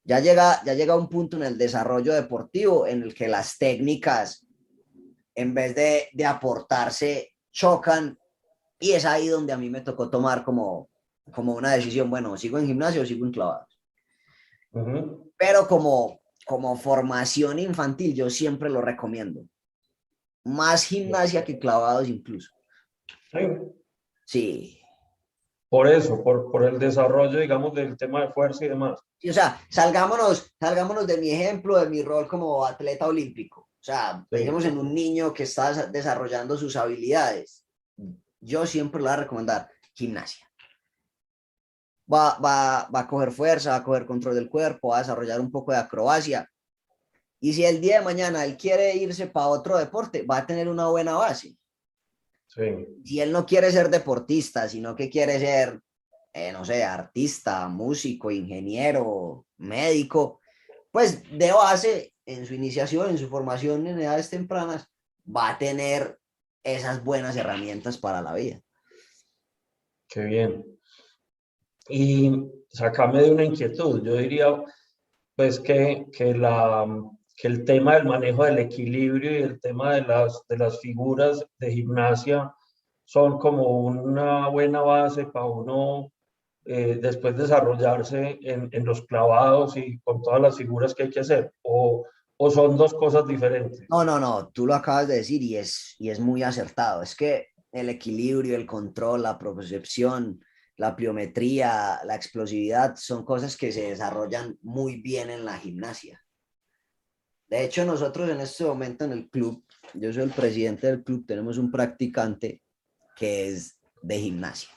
[SPEAKER 3] Ya llega un punto en el desarrollo deportivo en el que las técnicas, en vez de aportarse, chocan y es ahí donde a mí me tocó tomar como una decisión, bueno, ¿sigo en gimnasio o sigo en clavados?
[SPEAKER 1] Ujú.
[SPEAKER 3] pero como formación infantil yo siempre lo recomiendo. Más gimnasia que clavados incluso.
[SPEAKER 1] Sí.
[SPEAKER 3] Sí.
[SPEAKER 1] Por eso, por el desarrollo, digamos, del tema de fuerza y demás.
[SPEAKER 3] Sí, o sea, salgámonos de mi ejemplo, de mi rol como atleta olímpico. O sea, pensemos
[SPEAKER 1] Sí.
[SPEAKER 3] en un niño que está desarrollando sus habilidades. Yo siempre le voy a recomendar gimnasia. Va a coger fuerza, va a coger control del cuerpo, va a desarrollar un poco de acrobacia. Y si el día de mañana él quiere irse para otro deporte, va a tener una buena base.
[SPEAKER 1] Sí.
[SPEAKER 3] Si él no quiere ser deportista, sino que quiere ser, no sé, artista, músico, ingeniero, médico, pues de base, en su iniciación, en su formación en edades tempranas, va a tener esas buenas herramientas para la vida.
[SPEAKER 1] Qué bien. Y sacame de una inquietud. Yo diría, pues, que el tema del manejo del equilibrio y el tema de las figuras de gimnasia son como una buena base para uno después desarrollarse en los clavados y con todas las figuras que hay que hacer. O son dos cosas diferentes.
[SPEAKER 3] No, tú lo acabas de decir y es muy acertado. Es que el equilibrio, el control, la propiocepción, la pliometría, la explosividad son cosas que se desarrollan muy bien en la gimnasia. De hecho, nosotros en este momento en el club, yo soy el presidente del club, tenemos un practicante que es de gimnasia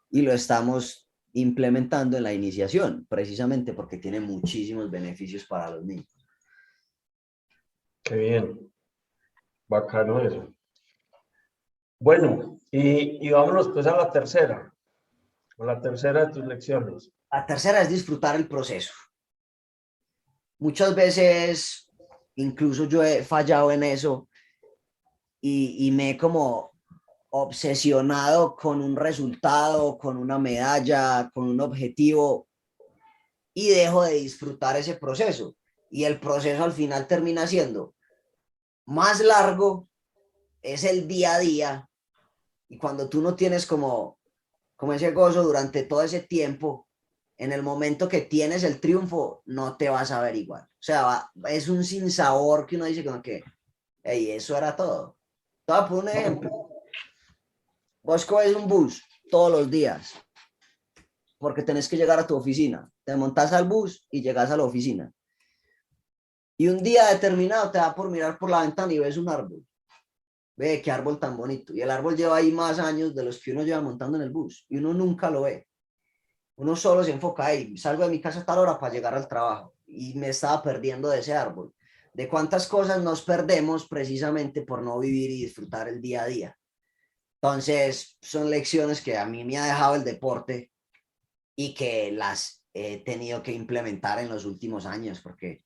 [SPEAKER 3] y lo estamos implementando en la iniciación, precisamente porque tiene muchísimos beneficios para los niños.
[SPEAKER 1] Qué bien. Bacano eso. Bueno, y vámonos pues a la tercera de tus lecciones.
[SPEAKER 3] La tercera es disfrutar el proceso. Muchas veces, incluso yo he fallado en eso y me he como obsesionado con un resultado, con una medalla, con un objetivo y dejo de disfrutar ese proceso. Y el proceso al final termina siendo más largo, es el día a día. Y cuando tú no tienes como ese gozo durante todo ese tiempo, en el momento que tienes el triunfo, no te vas a ver igual. O sea, es un sinsabor que uno dice como que, hey, eso era todo. Te voy a poner un ejemplo. Vos coges un bus todos los días porque tenés que llegar a tu oficina. Te montas al bus y llegas a la oficina. Y un día determinado te da por mirar por la ventana y ves un árbol. Ve qué árbol tan bonito. Y el árbol lleva ahí más años de los que uno lleva montando en el bus. Y uno nunca lo ve. Uno solo se enfoca ahí. Salgo de mi casa a tal hora para llegar al trabajo. Y me estaba perdiendo de ese árbol. De cuántas cosas nos perdemos precisamente por no vivir y disfrutar el día a día. Entonces, son lecciones que a mí me ha dejado el deporte y que las he tenido que implementar en los últimos años, porque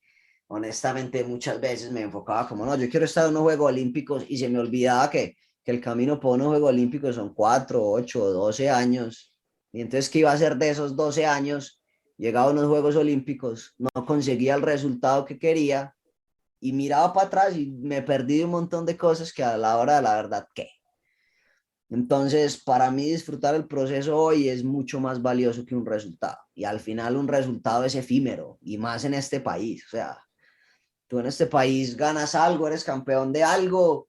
[SPEAKER 3] honestamente muchas veces me enfocaba como, no, yo quiero estar en unos Juegos Olímpicos y se me olvidaba que el camino para unos Juegos Olímpicos son 4, 8, 12 años. Y entonces, ¿qué iba a hacer de esos 12 años? Llegaba a unos Juegos Olímpicos, no conseguía el resultado que quería y miraba para atrás y me perdí de un montón de cosas que a la hora de la verdad, ¿qué? Entonces, para mí disfrutar el proceso hoy es mucho más valioso que un resultado. Y al final un resultado es efímero, y más en este país. O sea, tú en este país ganas algo, eres campeón de algo,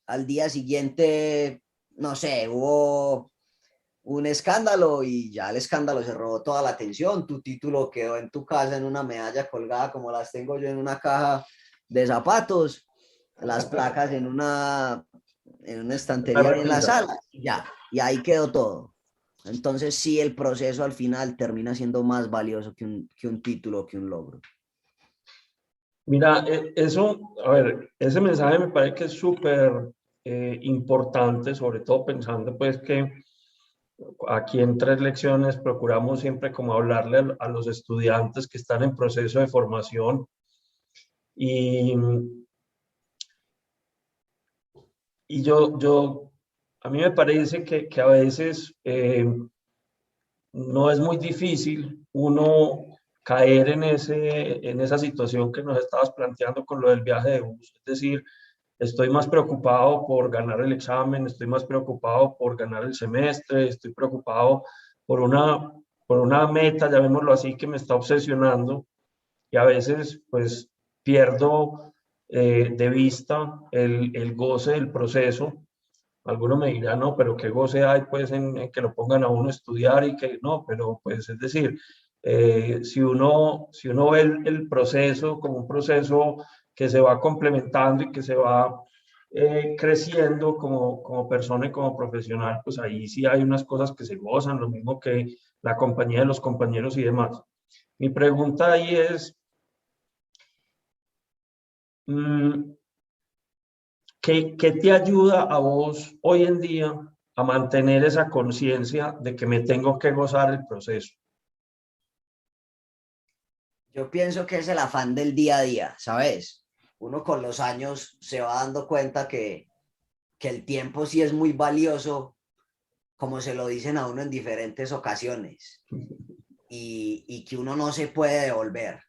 [SPEAKER 3] al día siguiente, no sé, hubo un escándalo y ya el escándalo se robó toda la atención. Tu título quedó en tu casa en una medalla colgada como las tengo yo en una caja de zapatos, las placas en una
[SPEAKER 1] Una
[SPEAKER 3] estantería ahí en la
[SPEAKER 1] repisa.
[SPEAKER 3] sala, y ya, y ahí quedó todo. Entonces sí, el proceso al final termina siendo más valioso que un título, que un logro.
[SPEAKER 1] Mira, eso, a ver, ese mensaje me parece que es súper importante, sobre todo pensando pues que aquí en Tres Lecciones procuramos siempre como hablarle a los estudiantes que están en proceso de formación y, a mí me parece que a veces no es muy difícil uno caer en esa situación que nos estabas planteando con lo del viaje de bus. Es decir, estoy más preocupado por ganar el examen, estoy más preocupado por ganar el semestre, estoy preocupado por una por una meta, llamémoslo así, que me está obsesionando y a veces pues pierdo de vista el goce del proceso. Algunos me dirán, no, pero qué goce hay pues en que lo pongan a uno a estudiar y que no, pero pues es decir, si uno ve el proceso como un proceso que se va complementando y que se va creciendo como persona y como profesional, pues ahí sí hay unas cosas que se gozan, lo mismo que la compañía de los compañeros y demás. Mi pregunta ahí es, mm, ¿qué te ayuda a vos hoy en día a mantener esa conciencia de que me tengo que gozar el proceso?
[SPEAKER 3] Yo pienso que es el afán del día a día, ¿sabes? Uno con los años se va dando cuenta que el tiempo sí es muy valioso, como se lo dicen a uno en diferentes ocasiones, y que uno no se puede devolver.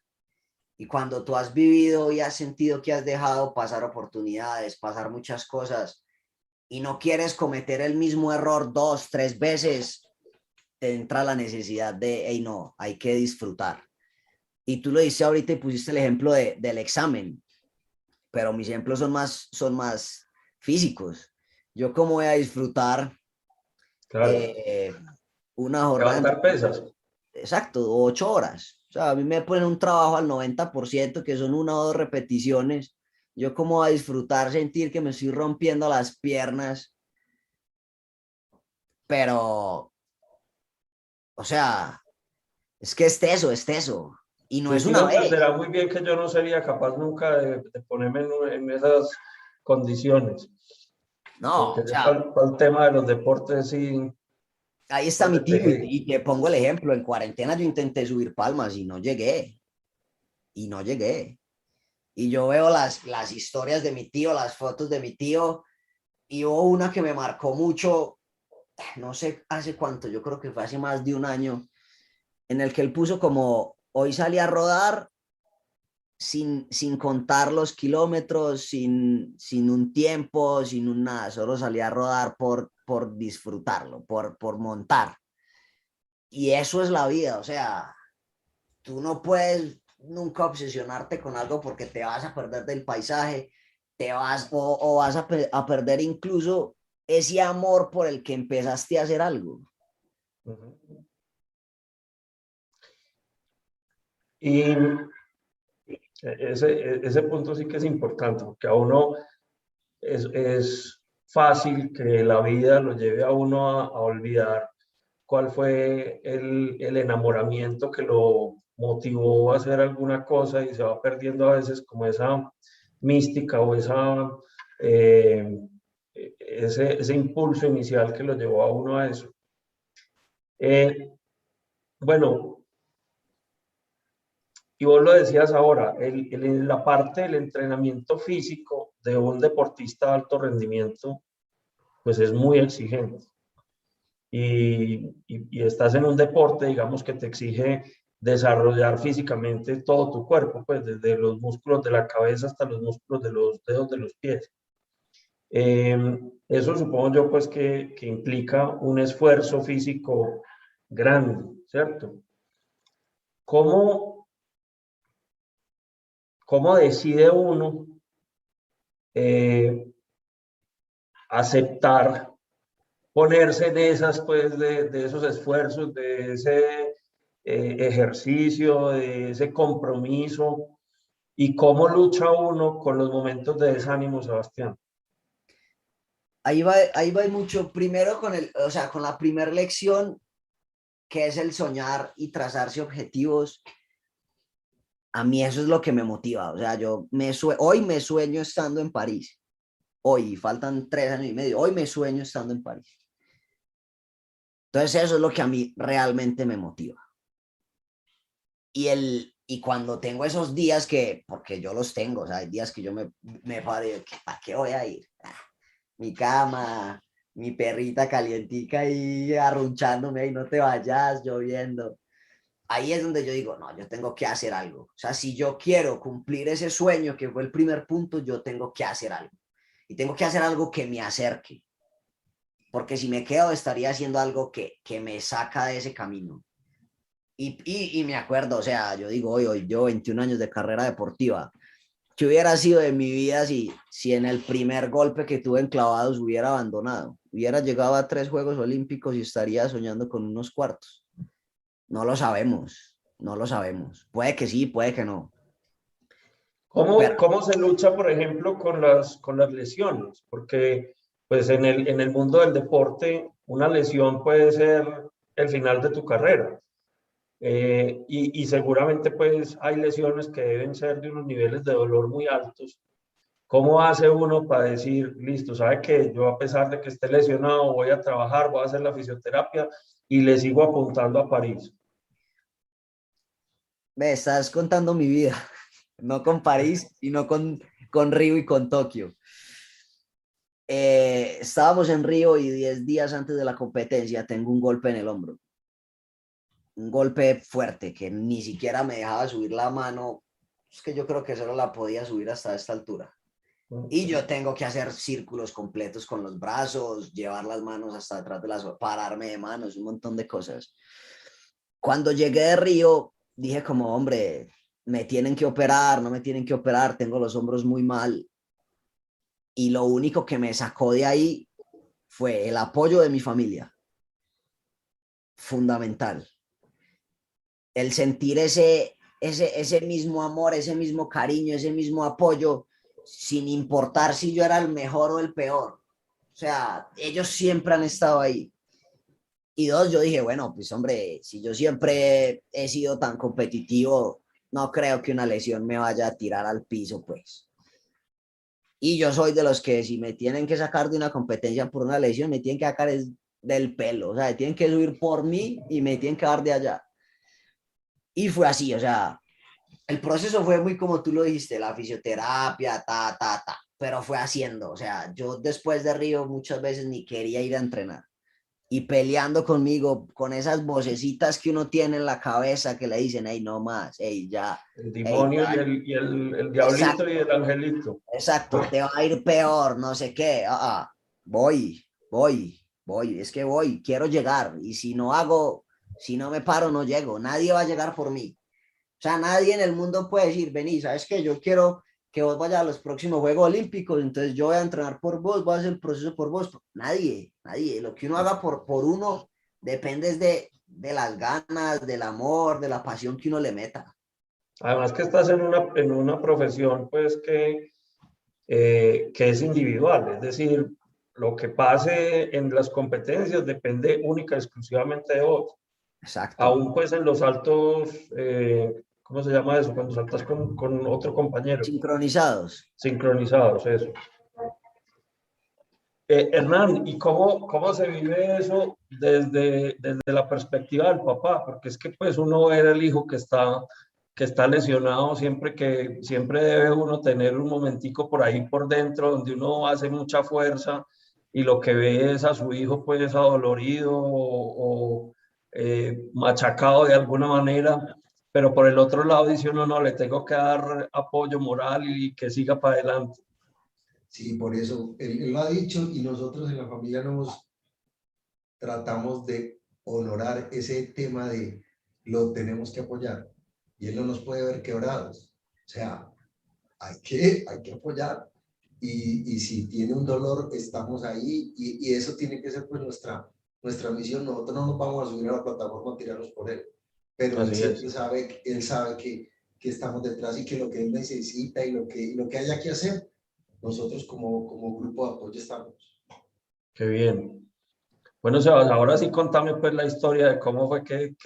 [SPEAKER 3] Y cuando tú has vivido y has sentido que has dejado pasar oportunidades, pasar muchas cosas, y no quieres cometer el mismo error 2, 3 veces, te entra la necesidad de, hey, no, hay que disfrutar. Y tú lo dices ahorita y pusiste el ejemplo del examen, pero mis ejemplos son más físicos. Yo cómo voy a disfrutar
[SPEAKER 1] Claro,
[SPEAKER 3] eh, una jornada,
[SPEAKER 1] levantar pesas.
[SPEAKER 3] exacto, 8 horas. O sea, a mí me ponen un trabajo al 90%, que son 1 o 2 repeticiones. Yo cómo voy a disfrutar, sentir que me estoy rompiendo las piernas, pero, o sea, es que es teso, es teso. Y no
[SPEAKER 1] Sí,
[SPEAKER 3] es
[SPEAKER 1] sí
[SPEAKER 3] una
[SPEAKER 1] me
[SPEAKER 3] vez.
[SPEAKER 1] entenderá muy bien que yo no sería capaz nunca de ponerme en esas condiciones,
[SPEAKER 3] No,
[SPEAKER 1] porque
[SPEAKER 3] o
[SPEAKER 1] yo
[SPEAKER 3] sea,
[SPEAKER 1] para el tema de los deportes sí,
[SPEAKER 3] ahí está
[SPEAKER 1] no
[SPEAKER 3] mi
[SPEAKER 1] les
[SPEAKER 3] tío
[SPEAKER 1] dejé.
[SPEAKER 3] y te pongo el ejemplo. En cuarentena yo intenté subir palmas y no llegué. Y yo veo las historias de mi tío, las fotos de mi tío, y hubo una que me marcó mucho, no sé hace cuánto, yo creo que fue hace más de un año, en el que él puso como, hoy salí a rodar sin contar los kilómetros, sin un tiempo, sin un nada, solo salí a rodar por disfrutarlo, por montar. Y eso es la vida, o sea, tú no puedes nunca obsesionarte con algo porque te vas a perder del paisaje, o vas a perder incluso ese amor por el que empezaste a hacer algo.
[SPEAKER 1] Ujú. Y ese punto sí que es importante, porque a uno es fácil que la vida lo lleve a uno a olvidar cuál fue el enamoramiento que lo motivó a hacer alguna cosa y se va perdiendo a veces como esa mística o eh, ese impulso inicial que lo llevó a uno a eso. Eh, bueno, y vos lo decías ahora, la parte del entrenamiento físico de un deportista de alto rendimiento, pues es muy exigente. Y estás en un deporte, digamos, que te exige desarrollar físicamente todo tu cuerpo, pues desde los músculos de la cabeza hasta los músculos de los dedos de los pies. Eso supongo yo, pues, que implica un esfuerzo físico grande, ¿cierto? ¿Cómo, cómo decide uno eh, aceptar ponerse en esas, pues, de esos esfuerzos, de ese ejercicio, de ese compromiso, y cómo lucha uno con los momentos de desánimo, Sebastián?
[SPEAKER 3] Ahí va mucho, primero o sea, con la primera lección, que es el soñar y trazarse objetivos. A mí eso es lo que me motiva. O sea, hoy me sueño estando en París. Hoy, faltan 3 años y medio. Hoy me sueño estando en París. Entonces eso es lo que a mí realmente me motiva. Y cuando tengo esos días porque yo los tengo, o sea, hay días que yo me paro y digo, ¿para qué voy a ir? Mi cama, mi perrita calientica ahí arrunchándome y no te vayas, lloviendo. Ahí es donde yo digo, no, yo tengo que hacer algo. O sea, si yo quiero cumplir ese sueño que fue el primer punto, yo tengo que hacer algo. Y tengo que hacer algo que me acerque. Porque si me quedo, estaría haciendo algo que me saca de ese camino. Y me acuerdo, o sea, yo digo, hoy yo 21 años de carrera deportiva, ¿qué hubiera sido de mi vida si en el primer golpe que tuve en clavados hubiera abandonado? Hubiera llegado a 3 Juegos Olímpicos y estaría soñando con unos cuartos. No lo sabemos, no lo sabemos. Puede que sí, puede que no.
[SPEAKER 1] ¿Cómo,
[SPEAKER 3] Pero
[SPEAKER 1] cómo se lucha, por ejemplo, con las lesiones? Porque pues en el mundo del deporte una lesión puede ser el final de tu carrera. Y seguramente pues hay lesiones que deben ser de unos niveles de dolor muy altos. ¿Cómo hace uno para decir, listo, sabe que yo a pesar de que esté lesionado voy a trabajar, voy a hacer la fisioterapia y le sigo apuntando a París?
[SPEAKER 3] me estás contando mi vida, no con París, sino con Río y con Tokio. Estábamos en Río y 10 días antes de la competencia tengo un golpe en el hombro. Un golpe fuerte que ni siquiera me dejaba subir la mano. Es que yo creo que solo la podía subir hasta esta altura. Y yo tengo que hacer círculos completos con los brazos, llevar las manos hasta detrás de pararme de manos, un montón de cosas. Cuando llegué de Río, dije como, hombre, me tienen que operar, no me tienen que operar, tengo los hombros muy mal. Y lo único que me sacó de ahí fue el apoyo de mi familia, fundamental. El sentir ese mismo amor, ese mismo cariño, ese mismo apoyo, sin importar si yo era el mejor o el peor. O sea, ellos siempre han estado ahí. Y dos, yo dije, bueno, pues hombre, si yo siempre he sido tan competitivo, no creo que una lesión me vaya a tirar al piso, pues. Y yo soy de los que si me tienen que sacar de una competencia por una lesión, me tienen que sacar del pelo, o sea, me tienen que subir por mí y me tienen que dar de allá. Y fue así, o sea, el proceso fue muy como tú lo dijiste, la fisioterapia, pero fue haciendo, o sea, yo después de Río muchas veces ni quería ir a entrenar y peleando conmigo, con esas vocecitas que uno tiene en la cabeza que le dicen, hey, no más, hey, ya,
[SPEAKER 1] El
[SPEAKER 3] hey,
[SPEAKER 1] demonio el diablito y
[SPEAKER 3] exacto,
[SPEAKER 1] el angelito.
[SPEAKER 3] exacto, te va a ir peor, no sé qué, voy, es que voy, quiero llegar, y si no hago, si no me paro, no llego, nadie va a llegar por mí. O sea, nadie en el mundo puede decir, vení, ¿sabes qué? Yo quiero que vos vayas a los próximos Juegos Olímpicos, entonces yo voy a entrenar por vos, voy a hacer el proceso por vos. Nadie, nadie. Lo que uno haga por uno depende de las ganas, del amor, de la pasión que uno le meta.
[SPEAKER 1] Además que estás en una profesión pues que es individual, es decir, lo que pase en las competencias depende única y exclusivamente de vos.
[SPEAKER 3] Exacto.
[SPEAKER 1] Aún pues en los saltos, ¿cómo se llama eso? Cuando saltas con otro compañero,
[SPEAKER 3] Sincronizados.
[SPEAKER 1] sincronizados, eso. Hernán, ¿y cómo se vive eso desde la perspectiva del papá? Porque es que pues uno era el hijo que está lesionado, siempre debe uno tener un momentico por ahí por dentro donde uno hace mucha fuerza y lo que ve es a su hijo pues adolorido o machacado de alguna manera, pero por el otro lado dice uno, no, le tengo que dar apoyo moral y que siga para adelante.
[SPEAKER 2] Sí, por eso él lo ha dicho y nosotros en la familia nos tratamos de honorar ese tema de lo tenemos que apoyar y él no nos puede ver quebrados. O sea, hay que apoyar y si tiene un dolor, estamos ahí y eso tiene que ser pues nuestra misión. Nosotros no nos vamos a subir a la plataforma a tirarnos por él, pero él
[SPEAKER 1] Así
[SPEAKER 2] siempre
[SPEAKER 1] es.
[SPEAKER 2] sabe, él sabe que estamos detrás y que lo que él necesita y lo que haya que hacer, nosotros como grupo de apoyo estamos.
[SPEAKER 1] Qué bien. Bueno, Sebas, ahora sí contame pues la historia de cómo fue que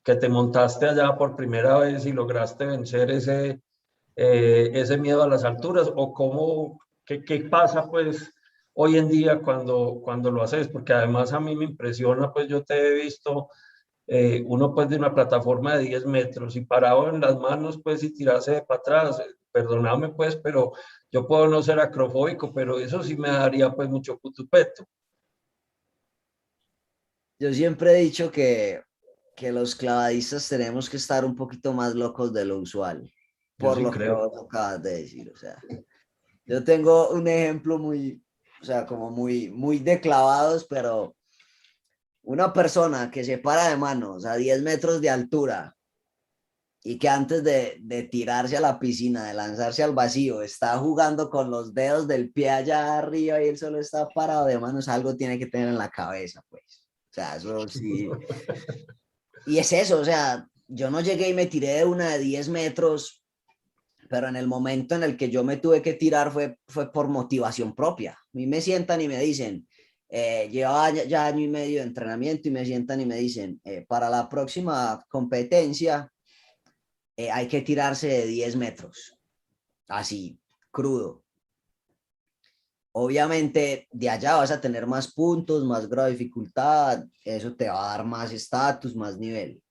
[SPEAKER 1] te montaste allá por primera vez y lograste vencer ese miedo a las alturas o qué pasa pues hoy en día cuando lo haces, porque además a mí me impresiona, pues yo te he visto uno pues de una plataforma de 10 metros y parado en las manos pues y tirarse para atrás, perdóname pues, pero yo puedo no ser acrofóbico, pero eso sí me daría pues mucho cutupeto.
[SPEAKER 3] Yo siempre he dicho que los clavadistas tenemos que estar un poquito más locos de lo usual,
[SPEAKER 1] Yo
[SPEAKER 3] por
[SPEAKER 1] sí
[SPEAKER 3] lo que
[SPEAKER 1] creo.
[SPEAKER 3] vos acabas de decir. O sea, yo tengo un ejemplo muy, o sea, como muy de clavados, pero Una persona que se para de manos a 10 metros de altura y que antes de tirarse a la piscina, de lanzarse al vacío, está jugando con los dedos del pie allá arriba y él solo está parado de manos, algo tiene que tener en la cabeza, pues. O sea, eso sí. Y es eso, o sea, yo no llegué y me tiré de una de 10 metros, pero en el momento en el que yo me tuve que tirar fue por motivación propia. A mí me sientan y me dicen, llevaba ya año y medio de entrenamiento y me sientan y me dicen, para la próxima competencia hay que tirarse de 10 metros, así, crudo. Obviamente de allá vas a tener más puntos, más grado de dificultad, eso te va a dar más estatus, más nivel.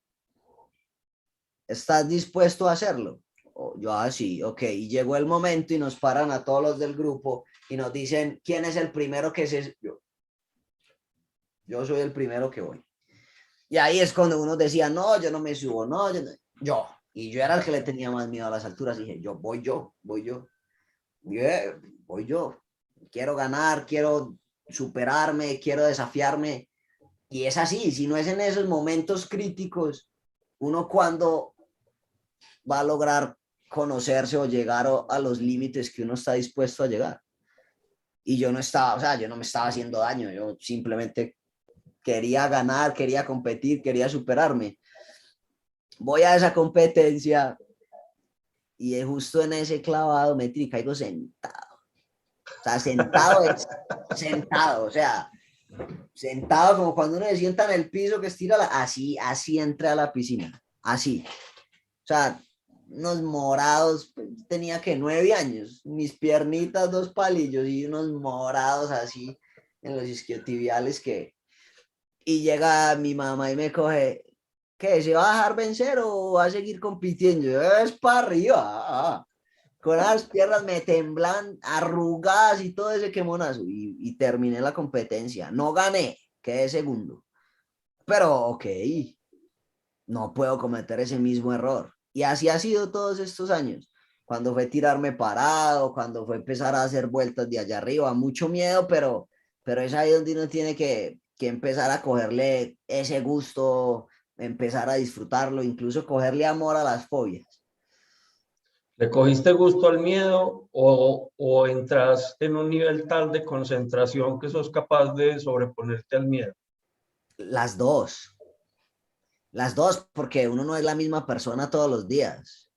[SPEAKER 3] ¿Estás dispuesto a hacerlo? Yo así, ok. Y llegó el momento y nos paran a todos los del grupo y nos dicen, ¿quién es el primero que se...? Yo soy el primero que voy. Y ahí es cuando uno decía, no, yo no me subo, no, yo. Y yo era el que le tenía más miedo a las alturas. Y dije, voy yo. Yeah, voy yo. Quiero ganar, quiero superarme, quiero desafiarme. Y es así, si no es en esos momentos críticos, uno cuando va a lograr conocerse o llegar a los límites que uno está dispuesto a llegar. Y yo no estaba, o sea, yo no me estaba haciendo daño, yo simplemente quería ganar, quería competir, quería superarme. Voy a esa competencia y justo en ese clavado me tiro y caigo sentado. O sea, sentado, o sea, sentado como cuando uno se sienta en el piso que estira, así entré a la piscina, así. O sea, unos morados, pues, tenía que 9 años, mis piernitas 2 palillos y unos morados así en los isquiotibiales y llega mi mamá y me coge, ¿qué? ¿Se va a dejar vencer o va a seguir compitiendo? Yo, es para arriba. Con las piernas me temblan, arrugadas y todo ese quemonazo y terminé la competencia. No gané, quedé segundo. Pero, ok, no puedo cometer ese mismo error. Y así ha sido todos estos años. Cuando fue tirarme parado, cuando fue empezar a hacer vueltas de allá arriba, mucho miedo, pero es ahí donde uno tiene que empezar a cogerle ese gusto, empezar a disfrutarlo, incluso cogerle amor a las fobias.
[SPEAKER 1] ¿Le cogiste gusto al miedo o entras en un nivel tal de concentración que sos capaz de sobreponerte al miedo?
[SPEAKER 3] Las dos, porque uno no es la misma persona todos los días.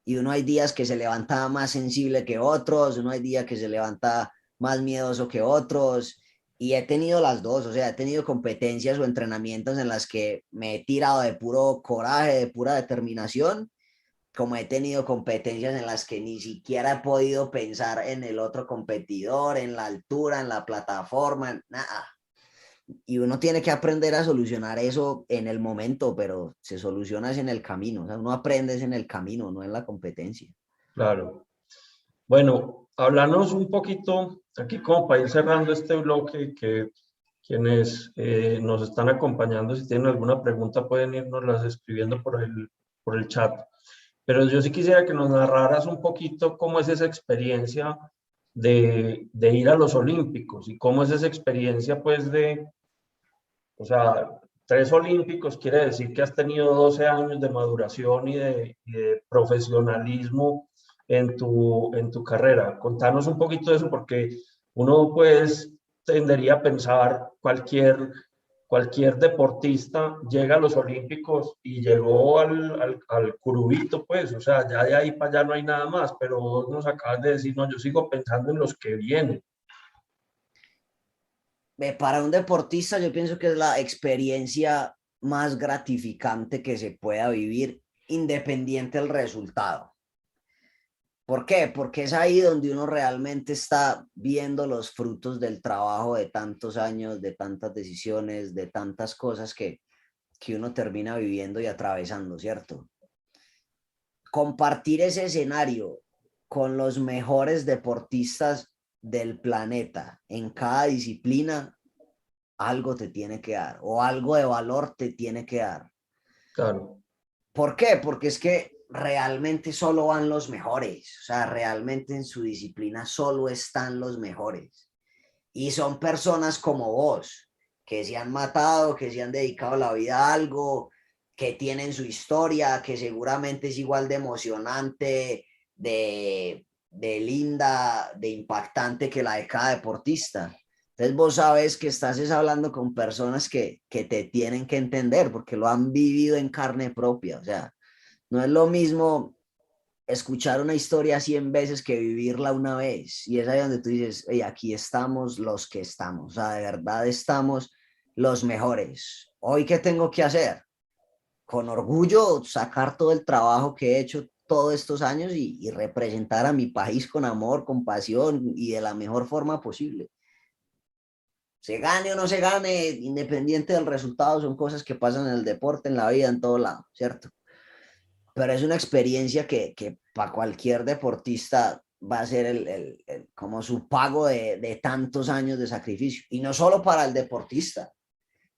[SPEAKER 3] Y uno hay días que se levanta más sensible que otros, uno hay días que se levanta más miedoso que otros, y he tenido las dos, o sea, he tenido competencias o entrenamientos en las que me he tirado de puro coraje, de pura determinación, como he tenido competencias en las que ni siquiera he podido pensar en el otro competidor, en la altura, en la plataforma, nada. Y uno tiene que aprender a solucionar eso en el momento, pero se soluciona es en el camino. O sea, uno aprende es en el camino, no en la competencia.
[SPEAKER 1] Claro. Bueno, háblanos un poquito, aquí como para ir cerrando este bloque, que quienes nos están acompañando, si tienen alguna pregunta, pueden irnoslas escribiendo por el chat. Pero yo sí quisiera que nos narraras un poquito cómo es esa experiencia de ir a los Olímpicos y cómo es esa experiencia, pues, o sea, 3 Olímpicos quiere decir que has tenido 12 años de maduración y de profesionalismo en tu carrera. Contanos un poquito de eso, porque uno, pues, tendería a pensar cualquier deportista llega a los Olímpicos y llegó al curubito, pues, o sea, ya de ahí para allá no hay nada más, pero vos nos acabas de decir, no, yo sigo pensando en los que vienen.
[SPEAKER 3] Para un deportista yo pienso que es la experiencia más gratificante que se pueda vivir independiente del resultado. ¿Por qué? Porque es ahí donde uno realmente está viendo los frutos del trabajo de tantos años, de tantas decisiones, de tantas cosas que uno termina viviendo y atravesando, ¿cierto? Compartir ese escenario con los mejores deportistas del planeta en cada disciplina, algo te tiene que dar o algo de valor te tiene que dar.
[SPEAKER 1] Claro.
[SPEAKER 3] ¿Por qué? Porque es que realmente solo van los mejores, o sea, realmente en su disciplina solo están los mejores. Y son personas como vos, que se han matado, que se han dedicado la vida a algo, que tienen su historia, que seguramente es igual de emocionante, de linda, de impactante que la de cada deportista. Entonces vos sabes que estás hablando con personas que te tienen que entender porque lo han vivido en carne propia. O sea, no es lo mismo escuchar una historia 100 veces que vivirla una vez. Y es ahí donde tú dices, hey, aquí estamos los que estamos. O sea, de verdad estamos los mejores. ¿Hoy qué tengo que hacer? Con orgullo sacar todo el trabajo que he hecho todos estos años y representar a mi país con amor, con pasión y de la mejor forma posible. Se gane o no se gane, independiente del resultado, son cosas que pasan en el deporte, en la vida, en todo lado, ¿cierto? Pero es una experiencia que para cualquier deportista va a ser como su pago de tantos años de sacrificio. Y no solo para el deportista,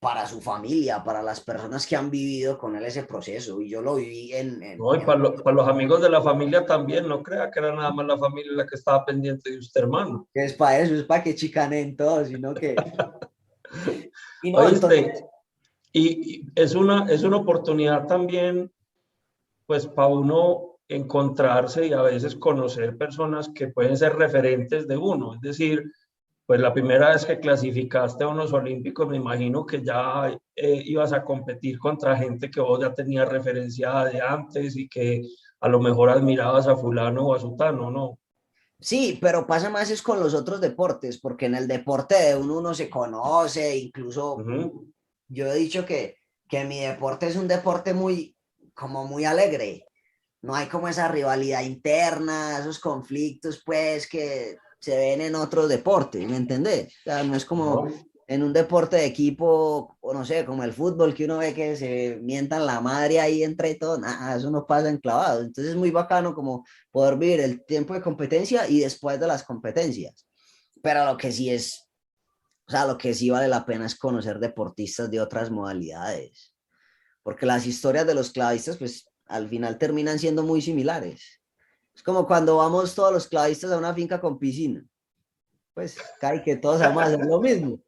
[SPEAKER 3] para su familia, para las personas que han vivido con él ese proceso. Y yo lo viví
[SPEAKER 1] No, y para los amigos de la familia también, no crea que era nada más la familia la que estaba pendiente de usted, hermano.
[SPEAKER 3] es para eso, es para que chicanen todos, sino que... Y no, entonces...
[SPEAKER 1] Oíste, y es una oportunidad también, pues, para uno encontrarse y a veces conocer personas que pueden ser referentes de uno. Es decir, pues la primera vez que clasificaste a unos olímpicos, me imagino que ya ibas a competir contra gente que vos ya tenías referenciada de antes y que a lo mejor admirabas a fulano o a sutano, ¿no?
[SPEAKER 3] Sí, pero pasa más es con los otros deportes, porque en el deporte de uno se conoce, incluso
[SPEAKER 1] Ujú.
[SPEAKER 3] yo he dicho que mi deporte es un deporte muy, como muy alegre. No hay como esa rivalidad interna, esos conflictos, pues, que se ven en otros deportes, ¿me entendés? O sea, no es como
[SPEAKER 1] No,
[SPEAKER 3] en un deporte de equipo, o no sé, como el fútbol, que uno ve que se mientan la madre ahí entre todos, nada, eso no pasa enclavado. Entonces es muy bacano como poder vivir el tiempo de competencia y después de las competencias. Pero lo que sí es, o sea, lo que sí vale la pena es conocer deportistas de otras modalidades, porque las historias de los clavistas, pues, al final terminan siendo muy similares. Es como cuando vamos todos los clavistas a una finca con piscina. Pues cae que todos vamos a hacer lo mismo.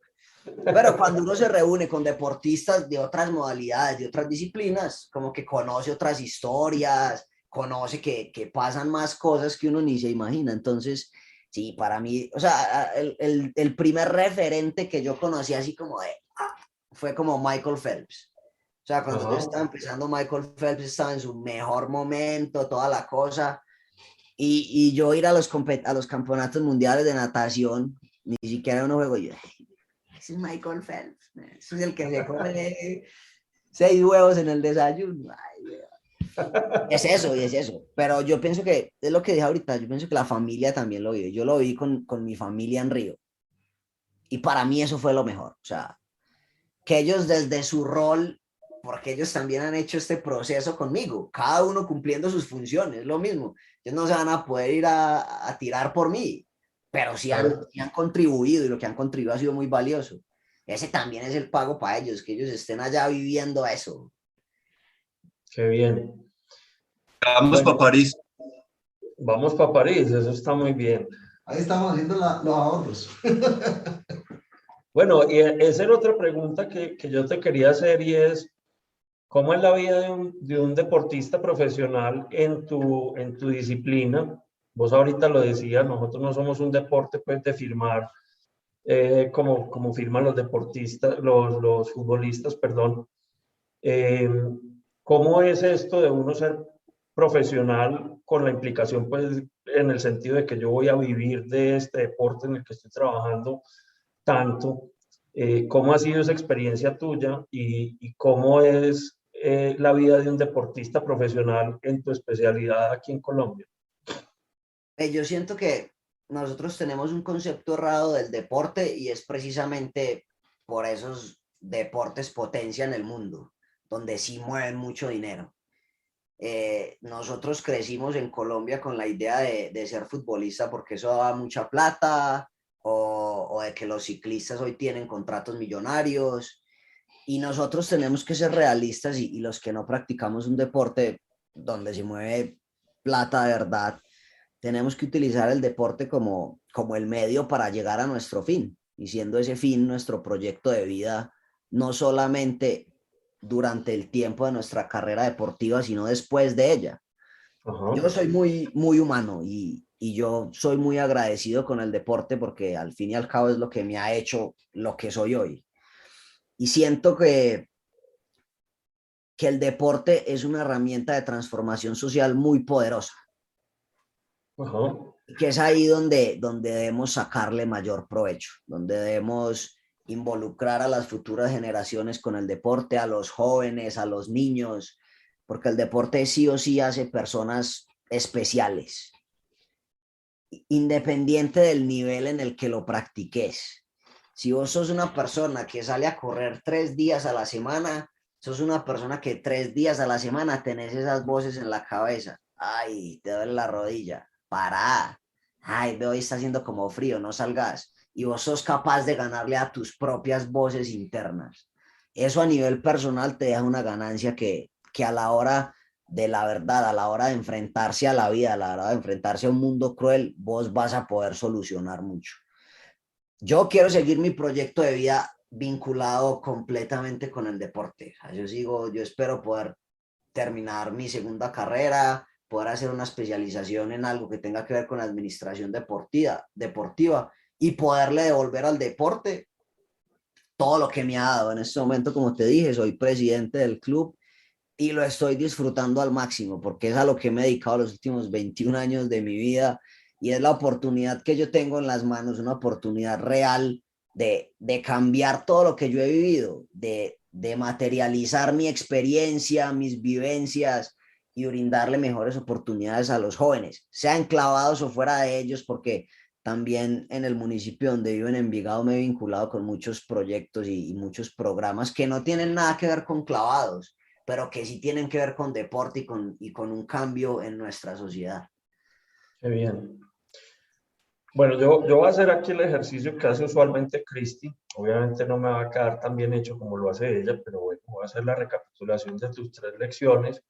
[SPEAKER 3] Pero cuando uno se reúne con deportistas de otras modalidades, de otras disciplinas, como que conoce otras historias, conoce que pasan más cosas que uno ni se imagina. Entonces, sí, para mí, o sea, el primer referente que yo conocí así como de, fue como Michael Phelps. O sea, cuando yo
[SPEAKER 1] ajá.
[SPEAKER 3] estaba empezando, Michael Phelps estaba en su mejor momento, toda la cosa. Y yo ir a a los campeonatos mundiales de natación, ni siquiera uno juego yo. Ese es Michael Phelps, ese es el que se come 6 huevos en el desayuno. Ay, es eso, y es eso. Pero yo pienso que, es lo que dije ahorita, yo pienso que la familia también lo vive. Yo lo vi con mi familia en Río. Y para mí eso fue lo mejor. O sea, que ellos desde su rol, porque ellos también han hecho este proceso conmigo, cada uno cumpliendo sus funciones, lo mismo. Ellos no se van a poder ir a tirar por mí, pero
[SPEAKER 1] Claro,
[SPEAKER 3] sí han contribuido y lo que han contribuido ha sido muy valioso. Ese también es el pago para ellos, que ellos estén allá viviendo eso.
[SPEAKER 1] qué bien.
[SPEAKER 4] Vamos para
[SPEAKER 1] Bueno,
[SPEAKER 4] París.
[SPEAKER 1] vamos para París, eso está muy bien.
[SPEAKER 2] Ahí estamos haciendo los ahorros.
[SPEAKER 1] Bueno, y esa era otra pregunta que yo te quería hacer y es, ¿cómo es la vida de un deportista profesional en tu disciplina? Vos ahorita lo decías, nosotros no somos un deporte pues de firmar como firman los deportistas, los futbolistas, perdón. Eh, ¿Cómo es esto de uno ser profesional con la implicación, pues, en el sentido de que yo voy a vivir de este deporte en el que estoy trabajando tanto? ¿Cómo ha sido esa experiencia tuya y cómo es la vida de un deportista profesional en tu especialidad aquí en Colombia?
[SPEAKER 3] Yo siento que nosotros tenemos un concepto errado del deporte y es precisamente por esos deportes potencia en el mundo, donde sí mueven mucho dinero. Nosotros crecimos en Colombia con la idea de ser futbolista porque eso daba mucha plata o de que los ciclistas hoy tienen contratos millonarios y nosotros tenemos que ser realistas y los que no practicamos un deporte donde se mueve plata de verdad, tenemos que utilizar el deporte como el medio para llegar a nuestro fin. y siendo ese fin nuestro proyecto de vida, no solamente durante el tiempo de nuestra carrera deportiva, sino después de ella. Yo soy muy humano y yo soy muy agradecido con el deporte porque al fin y al cabo es lo que me ha hecho lo que soy hoy. Y siento que el deporte es una herramienta de transformación social muy poderosa,
[SPEAKER 1] Ajá.
[SPEAKER 3] que es ahí donde debemos sacarle mayor provecho, donde debemos involucrar a las futuras generaciones con el deporte, a los jóvenes, a los niños, porque el deporte sí o sí hace personas especiales, independiente del nivel en el que lo practiques. Si vos sos una persona que sale a correr 3 días a la semana, sos una persona que 3 días a la semana tenés esas voces en la cabeza. Ay, te duele la rodilla. Pará. Ay, de hoy está haciendo como frío, no salgas. Y vos sos capaz de ganarle a tus propias voces internas. Eso a nivel personal te deja una ganancia que a la hora de la verdad, a la hora de enfrentarse a la vida, a la hora de enfrentarse a un mundo cruel, vos vas a poder solucionar mucho. Yo quiero seguir mi proyecto de vida vinculado completamente con el deporte. O sea, yo espero poder terminar mi segunda carrera, poder hacer una especialización en algo que tenga que ver con administración deportiva y poderle devolver al deporte todo lo que me ha dado. En este momento, como te dije, soy presidente del club y lo estoy disfrutando al máximo porque es a lo que me he dedicado los últimos 21 años de mi vida y es la oportunidad que yo tengo en las manos, una oportunidad real de cambiar todo lo que yo he vivido, de materializar mi experiencia, mis vivencias y brindarle mejores oportunidades a los jóvenes, sean clavados o fuera de ellos, porque también en el municipio donde vivo, en Envigado, me he vinculado con muchos proyectos y muchos programas que no tienen nada que ver con clavados, pero que sí tienen que ver con deporte y con un cambio en nuestra sociedad.
[SPEAKER 1] Qué bien. Bueno, yo voy a hacer aquí el ejercicio que hace usualmente Cristi. Obviamente no me va a quedar tan bien hecho como lo hace ella, pero bueno, voy a hacer la recapitulación de tus 3 lecciones.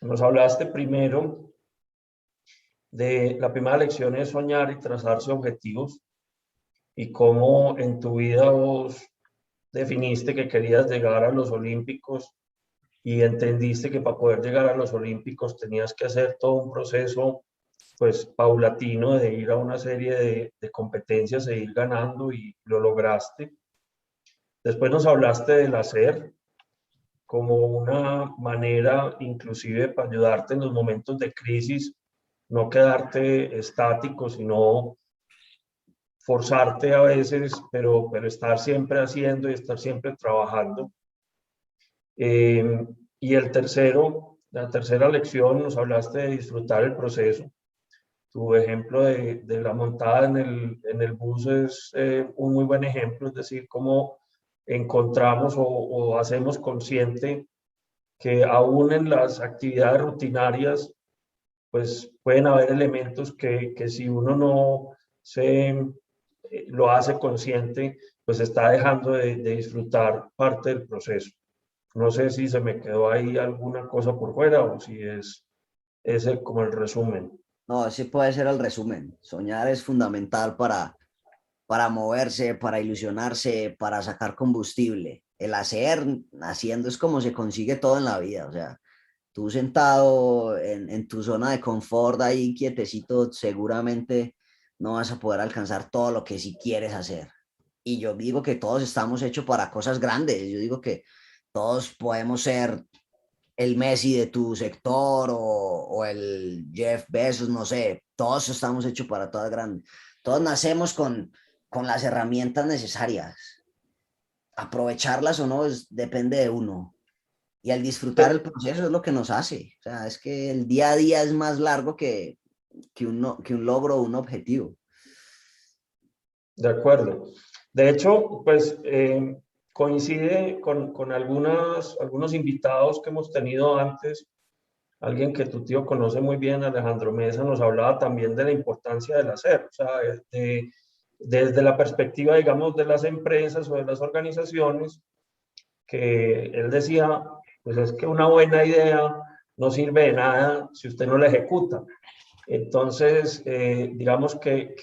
[SPEAKER 1] Nos hablaste primero de la primera lección es soñar y trazarse objetivos y cómo en tu vida vos definiste que querías llegar a los Olímpicos y entendiste que para poder llegar a los Olímpicos tenías que hacer todo un proceso pues paulatino de ir a una serie de competencias e ir ganando y lo lograste. Después nos hablaste del hacer como una manera inclusive para ayudarte en los momentos de crisis, no quedarte estático, sino forzarte a veces, pero estar siempre haciendo y estar siempre trabajando. Y la tercera lección, nos hablaste de disfrutar el proceso. Tu ejemplo de la montada en el bus es un muy buen ejemplo, es decir, cómo encontramos o hacemos consciente que aún en las actividades rutinarias, pues pueden haber elementos que si uno no lo hace consciente, pues está dejando de disfrutar parte del proceso. No sé si se me quedó ahí alguna cosa por fuera o si es ese como el resumen.
[SPEAKER 3] No, ese puede ser el resumen. Soñar es fundamental para moverse, para ilusionarse, para sacar combustible. El hacer, haciendo es como se consigue todo en la vida. O sea, tú sentado en tu zona de confort ahí quietecito, seguramente no vas a poder alcanzar todo lo que sí quieres hacer. Y yo digo que todos estamos hechos para cosas grandes. Yo digo que todos podemos ser el Messi de tu sector o el Jeff Bezos, no sé, todos estamos hechos para todas grandes. Todos nacemos con las herramientas necesarias. Aprovecharlas o no depende de uno. Y al disfrutar el proceso es lo que nos hace. O sea, es que el día a día es más largo que un logro o un objetivo.
[SPEAKER 1] De acuerdo. De hecho, pues coincide con algunos invitados que hemos tenido antes. Alguien que tu tío conoce muy bien, Alejandro Mesa, nos hablaba también de la importancia del hacer, o sea, desde la perspectiva, digamos, de las empresas o de las organizaciones, que él decía, pues es que una buena idea no sirve de nada si usted no la ejecuta. Entonces, digamos que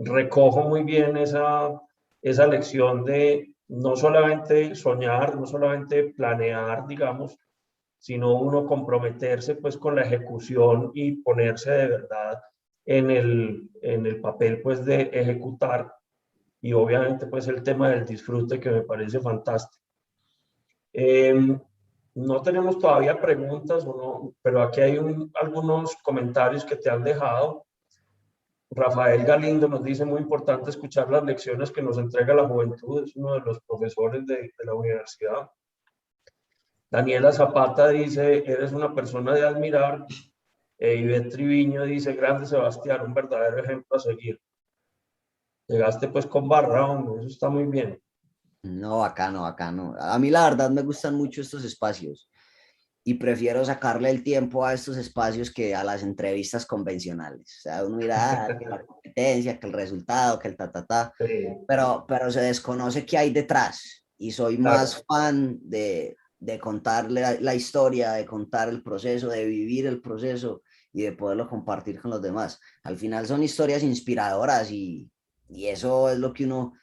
[SPEAKER 1] recojo muy bien esa lección de no solamente soñar, no solamente planear, digamos, sino uno comprometerse pues con la ejecución y ponerse de verdad en el papel pues de ejecutar, y obviamente pues el tema del disfrute que me parece fantástico. No tenemos todavía preguntas, pero aquí hay algunos comentarios que te han dejado. Rafael Galindo nos dice: muy importante escuchar las lecciones que nos entrega la juventud, es uno de los profesores de la universidad. Daniela Zapata dice: eres una persona de admirar. Ivette Triviño dice: grande Sebastián, un verdadero ejemplo a seguir. Llegaste pues con barra, hombre, eso está muy bien.
[SPEAKER 3] No, bacano, bacano. A mí la verdad me gustan mucho estos espacios y prefiero sacarle el tiempo a estos espacios que a las entrevistas convencionales. O sea, uno dirá que la competencia, que el resultado, que el ta.
[SPEAKER 1] Sí,
[SPEAKER 3] Pero se desconoce qué hay detrás y soy
[SPEAKER 1] claro,
[SPEAKER 3] más fan de contar la historia, de contar el proceso, de vivir el proceso y de poderlo compartir con los demás. Al final son historias inspiradoras y eso es lo que uno,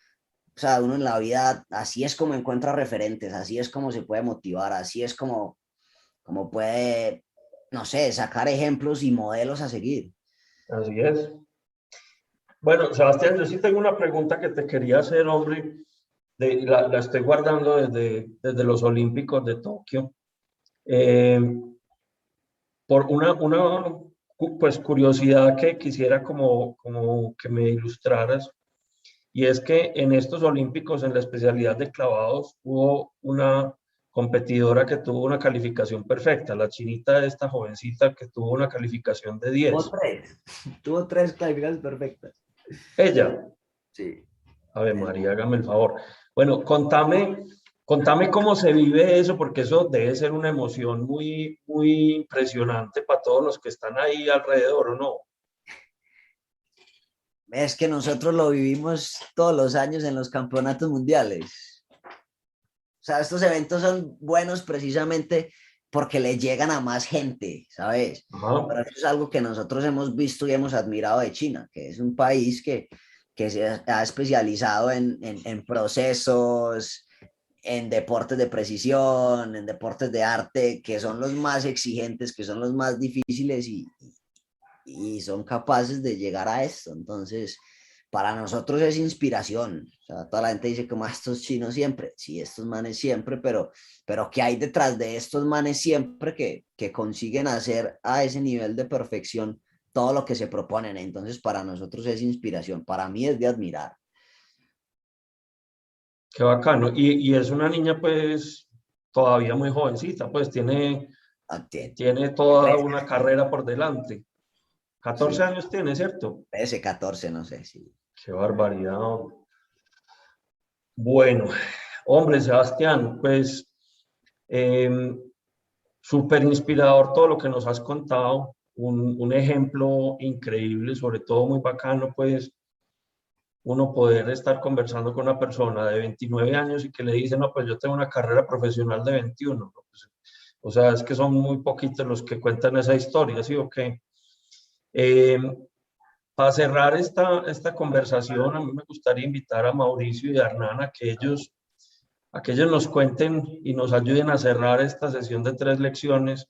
[SPEAKER 3] o sea, uno en la vida, así es como encuentra referentes, así es como se puede motivar, así es como puede, no sé, sacar ejemplos y modelos a seguir.
[SPEAKER 1] así es. Bueno, Sebastián, yo sí tengo una pregunta que te quería hacer, hombre. La estoy guardando desde los Olímpicos de Tokio. Eh, por pues, curiosidad que quisiera como que me ilustraras, y es que en estos Olímpicos, en la especialidad de clavados, hubo una competidora que tuvo una calificación perfecta, la chinita, esta jovencita que tuvo una calificación de
[SPEAKER 3] Tuvo
[SPEAKER 1] 10.
[SPEAKER 3] tres, tuvo tres clasificaciones perfectas.
[SPEAKER 1] Ella,
[SPEAKER 3] Sí.
[SPEAKER 1] Ave María, hágame el favor. Bueno, contame cómo se vive eso, porque eso debe ser una emoción muy, muy impresionante para todos los que están ahí alrededor, ¿o no?
[SPEAKER 3] Es que nosotros lo vivimos todos los años en los campeonatos mundiales. O sea, estos eventos son buenos precisamente porque le llegan a más gente, ¿sabes?
[SPEAKER 1] Ajá.
[SPEAKER 3] Pero eso es algo que nosotros hemos visto y hemos admirado de China, que es un país que se ha especializado en procesos, en deportes de precisión, en deportes de arte, que son los más exigentes, que son los más difíciles y son capaces de llegar a esto. Entonces, para nosotros es inspiración. O sea, toda la gente dice como estos chinos siempre, sí, estos manes siempre, pero ¿qué hay detrás de estos manes siempre que consiguen hacer a ese nivel de perfección todo lo que se proponen? Entonces, para nosotros es inspiración, para mí es de admirar.
[SPEAKER 1] Qué bacano. Y es una niña, pues, todavía muy jovencita, pues tiene toda
[SPEAKER 3] 13,
[SPEAKER 1] una carrera por delante. 14
[SPEAKER 3] sí,
[SPEAKER 1] años tiene, ¿cierto?
[SPEAKER 3] 13, 14, no sé, sí.
[SPEAKER 1] Qué barbaridad, hombre. Bueno, hombre, Sebastián, pues, em, súper inspirador todo lo que nos has contado. Un ejemplo increíble, sobre todo muy bacano, pues, uno poder estar conversando con una persona de 29 años y que le dice: no, pues yo tengo una carrera profesional de 21, ¿no? Pues, o sea, es que son muy poquitos los que cuentan esa historia, ¿sí o qué? Eh, para cerrar esta conversación, a mí me gustaría invitar a Mauricio y a Hernán a que ellos nos cuenten y nos ayuden a cerrar esta sesión de 3 lecciones,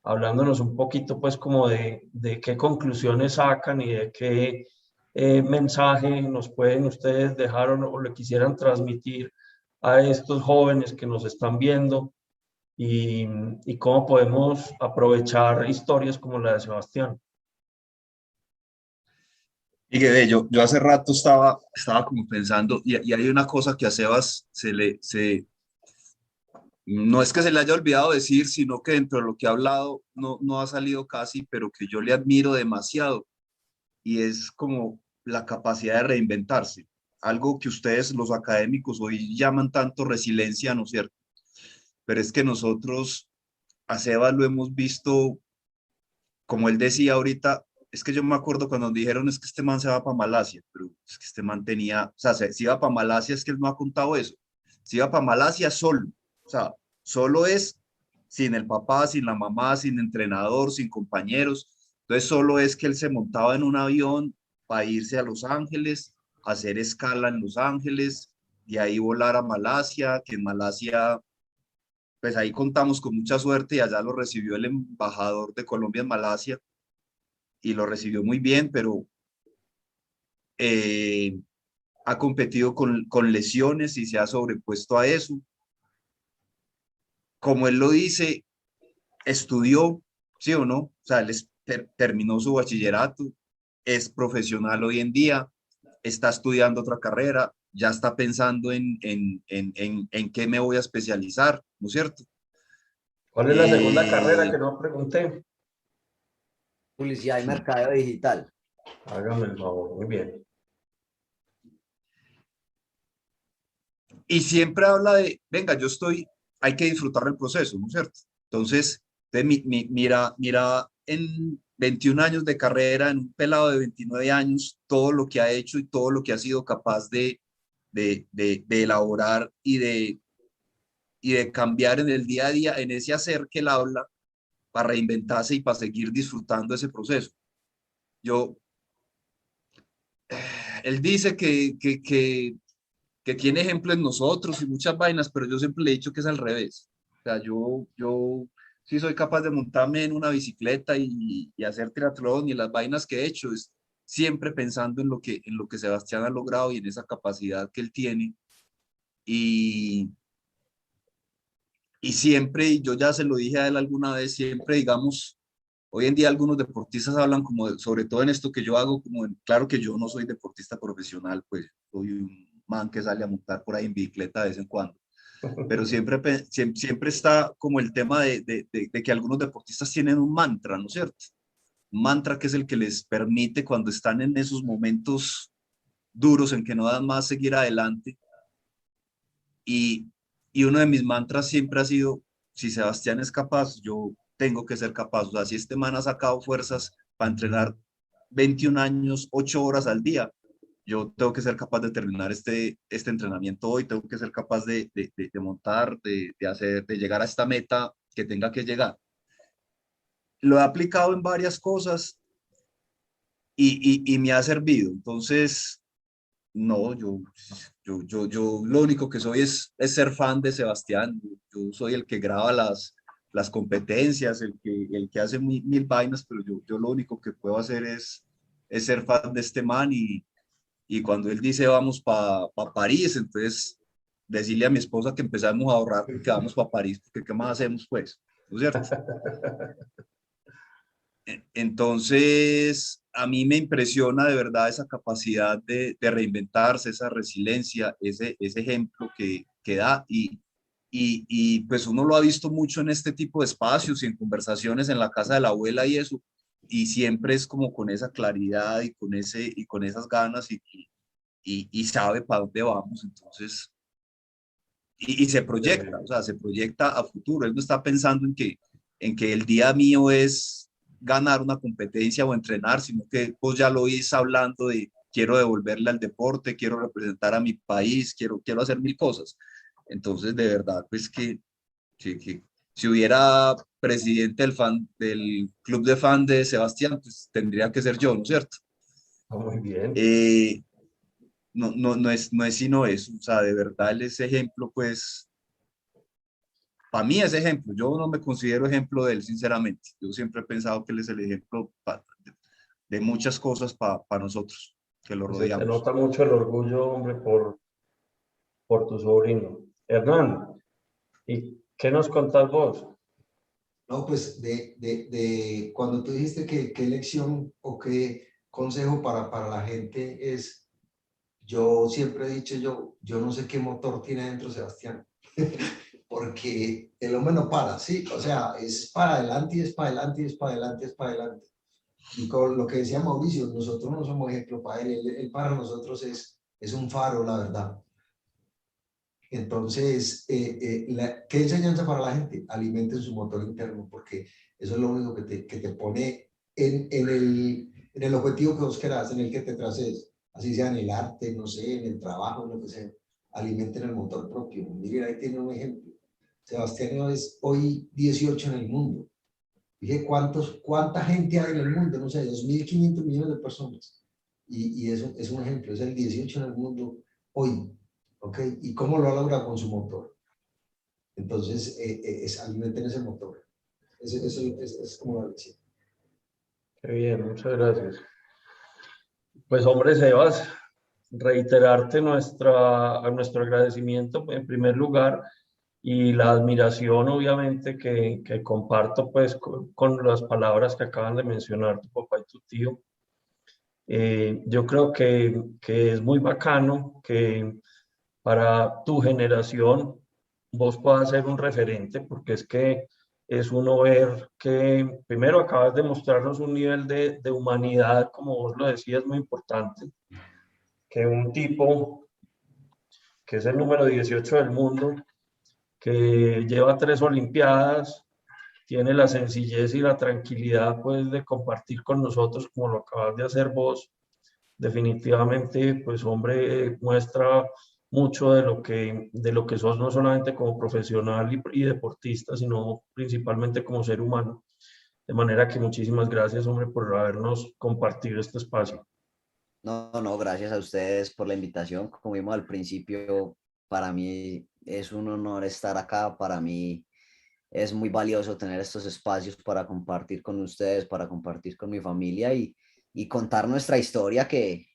[SPEAKER 1] hablándonos un poquito pues como de qué conclusiones sacan y de qué mensaje nos pueden ustedes dejar o le quisieran transmitir a estos jóvenes que nos están viendo, y cómo podemos aprovechar historias como la de Sebastián.
[SPEAKER 4] Y que ve, yo hace rato estaba como pensando, y hay una cosa que a Sebas no es que se le haya olvidado decir, sino que dentro de lo que ha hablado no ha salido casi, pero que yo le admiro demasiado, y es como la capacidad de reinventarse, algo que ustedes los académicos hoy llaman tanto resiliencia, ¿no es cierto? Pero es que nosotros a Sebas lo hemos visto, como él decía ahorita, es que yo me acuerdo cuando nos dijeron es que este man se va para Malasia, pero es que este man tenía, o sea, se iba para Malasia, es que él no ha contado eso, se iba para Malasia solo, o sea, solo es sin el papá, sin la mamá, sin entrenador, sin compañeros, entonces solo es que él se montaba en un avión para irse a Los Ángeles, hacer escala en Los Ángeles, y ahí volar a Malasia, que en Malasia, pues ahí contamos con mucha suerte y allá lo recibió el embajador de Colombia en Malasia y lo recibió muy bien, pero ha competido con lesiones y se ha sobrepuesto a eso. Como él lo dice, estudió, ¿sí o no? O sea, él terminó su bachillerato, es profesional hoy en día, está estudiando otra carrera, ya está pensando en qué me voy a especializar, ¿no es cierto?
[SPEAKER 1] ¿Cuál es la segunda carrera
[SPEAKER 4] Eh,
[SPEAKER 1] que no pregunté?
[SPEAKER 3] Publicidad y mercadeo digital.
[SPEAKER 1] Hágame el favor, muy bien.
[SPEAKER 4] y siempre habla de, venga, hay que disfrutar el proceso, ¿no es cierto? Entonces, mira, en 21 años de carrera, en un pelado de 29 años, todo lo que ha hecho y todo lo que ha sido capaz de elaborar y de cambiar en el día a día, en ese hacer que él habla, para reinventarse y para seguir disfrutando ese proceso. Yo, él dice que tiene ejemplo en nosotros y muchas vainas, pero yo siempre le he dicho que es al revés. O sea, yo sí soy capaz de montarme en una bicicleta y hacer triatlón y las vainas que he hecho, es siempre pensando en lo que Sebastián ha logrado y en esa capacidad que él tiene. Y, y siempre, y yo ya se lo dije a él alguna vez, siempre digamos, hoy en día algunos deportistas hablan como, sobre todo en esto que yo hago, claro que yo no soy deportista profesional, pues soy un man que sale a montar por ahí en bicicleta de vez en cuando, pero siempre está como el tema de que algunos deportistas tienen un mantra, ¿no es cierto? Un mantra que es el que les permite cuando están en esos momentos duros en que no dan más seguir adelante. Y, y uno de mis mantras siempre ha sido, si Sebastián es capaz, yo tengo que ser capaz. O sea, si este man ha sacado fuerzas para entrenar 21 años, 8 horas al día, yo tengo que ser capaz de terminar este entrenamiento hoy, tengo que ser capaz de montar, de llegar a esta meta que tenga que llegar. Lo he aplicado en varias cosas y me ha servido. Entonces, no, yo lo único que soy es ser fan de Sebastián. Yo soy el que graba las competencias, el que hace mil vainas, pero yo lo único que puedo hacer es ser fan de este man y cuando él dice vamos para París, entonces decirle a mi esposa que empezamos a ahorrar porque vamos para París, porque ¿qué más hacemos pues? ¿No es cierto? Entonces, a mí me impresiona de verdad esa capacidad de reinventarse, esa resiliencia, ese ejemplo que da y pues uno lo ha visto mucho en este tipo de espacios y en conversaciones en la casa de la abuela y eso, y siempre es como con esa claridad y con esas ganas y sabe para dónde vamos, entonces, y se proyecta, o sea, se proyecta a futuro, él no está pensando en que el día mío es ganar una competencia o entrenar, sino que vos ya lo oís hablando de quiero devolverle al deporte, quiero representar a mi país, quiero hacer mil cosas. Entonces, de verdad, pues que si hubiera presidente del club de fan de Sebastián, pues tendría que ser yo, ¿no es cierto?
[SPEAKER 1] Muy bien.
[SPEAKER 4] Eh, no es sino eso, o sea, de verdad él es ejemplo, pues, para mí es ejemplo, yo no me considero ejemplo de él, sinceramente, yo siempre he pensado que él es el ejemplo de muchas cosas para nosotros, que lo
[SPEAKER 1] Se te
[SPEAKER 4] rodeamos.
[SPEAKER 1] nota mucho el orgullo, hombre, por tu sobrino. Hernán, ¿y qué nos contás vos?
[SPEAKER 2] No, pues de cuando tú dijiste que qué lección o qué consejo para la gente es, yo siempre he dicho, yo no sé qué motor tiene dentro Sebastián, porque el hombre no para, ¿sí? O sea, es para adelante y es para adelante y es para adelante y es para adelante. Y con lo que decía Mauricio, nosotros no somos ejemplo para él para nosotros es un faro, la verdad. Entonces, ¿qué enseñanza para la gente? Alimenten su motor interno, porque eso es lo único que te pone en el objetivo que vos querás, en el que te traces, así sea en el arte, no sé, en el trabajo, en lo que sea. Alimenten el motor propio. Miren, ahí tiene un ejemplo. Sebastián es hoy 18 en el mundo. Dije, ¿cuánta gente hay en el mundo? No sé, 2.500 millones de personas. y eso es un ejemplo, es el 18 en el mundo hoy, ¿ok? ¿Y cómo lo ha logrado? Con su motor. Entonces, alimenten ese motor. Es como la lección.
[SPEAKER 1] Qué bien, muchas gracias. Pues hombre, Sebas, reiterarte nuestro agradecimiento en primer lugar y la admiración obviamente que comparto pues con las palabras que acaban de mencionar tu papá y tu tío. Yo creo que es muy bacano que para tu generación vos puedas ser un referente, porque es que es uno ver que primero acabas de mostrarnos un nivel de humanidad, como vos lo decías, muy importante, que un tipo que es el número 18 del mundo, que lleva 3 Olimpiadas, tiene la sencillez y la tranquilidad pues de compartir con nosotros como lo acabas de hacer vos. Definitivamente, pues hombre, muestra mucho de lo que sos no solamente como profesional y deportista, sino principalmente como ser humano. De manera que muchísimas gracias, hombre, por habernos compartido este espacio.
[SPEAKER 3] No, no, gracias a ustedes por la invitación. Como vimos al principio, para mí es un honor estar acá. Para mí es muy valioso tener estos espacios para compartir con ustedes, para compartir con mi familia y contar nuestra historia que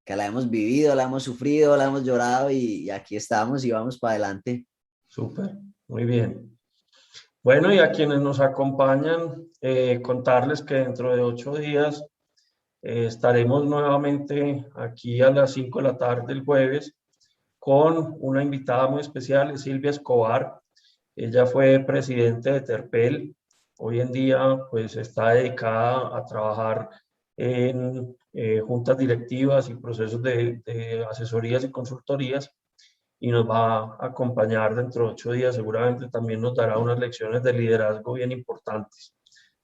[SPEAKER 3] la hemos vivido, la hemos sufrido, la hemos llorado y aquí estamos y vamos para adelante.
[SPEAKER 1] Súper, muy bien. Bueno, y a quienes nos acompañan, contarles que dentro de 8 días estaremos nuevamente aquí a las 5 de la tarde el jueves con una invitada muy especial, Silvia Escobar. Ella fue presidente de Terpel. Hoy en día pues está dedicada a trabajar en juntas directivas y procesos de asesorías y consultorías y nos va a acompañar dentro de 8 días. Seguramente también nos dará unas lecciones de liderazgo bien importantes.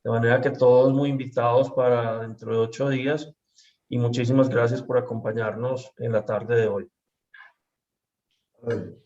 [SPEAKER 1] De manera que todos muy invitados para dentro de 8 días y muchísimas gracias por acompañarnos en la tarde de hoy.
[SPEAKER 2] Bueno.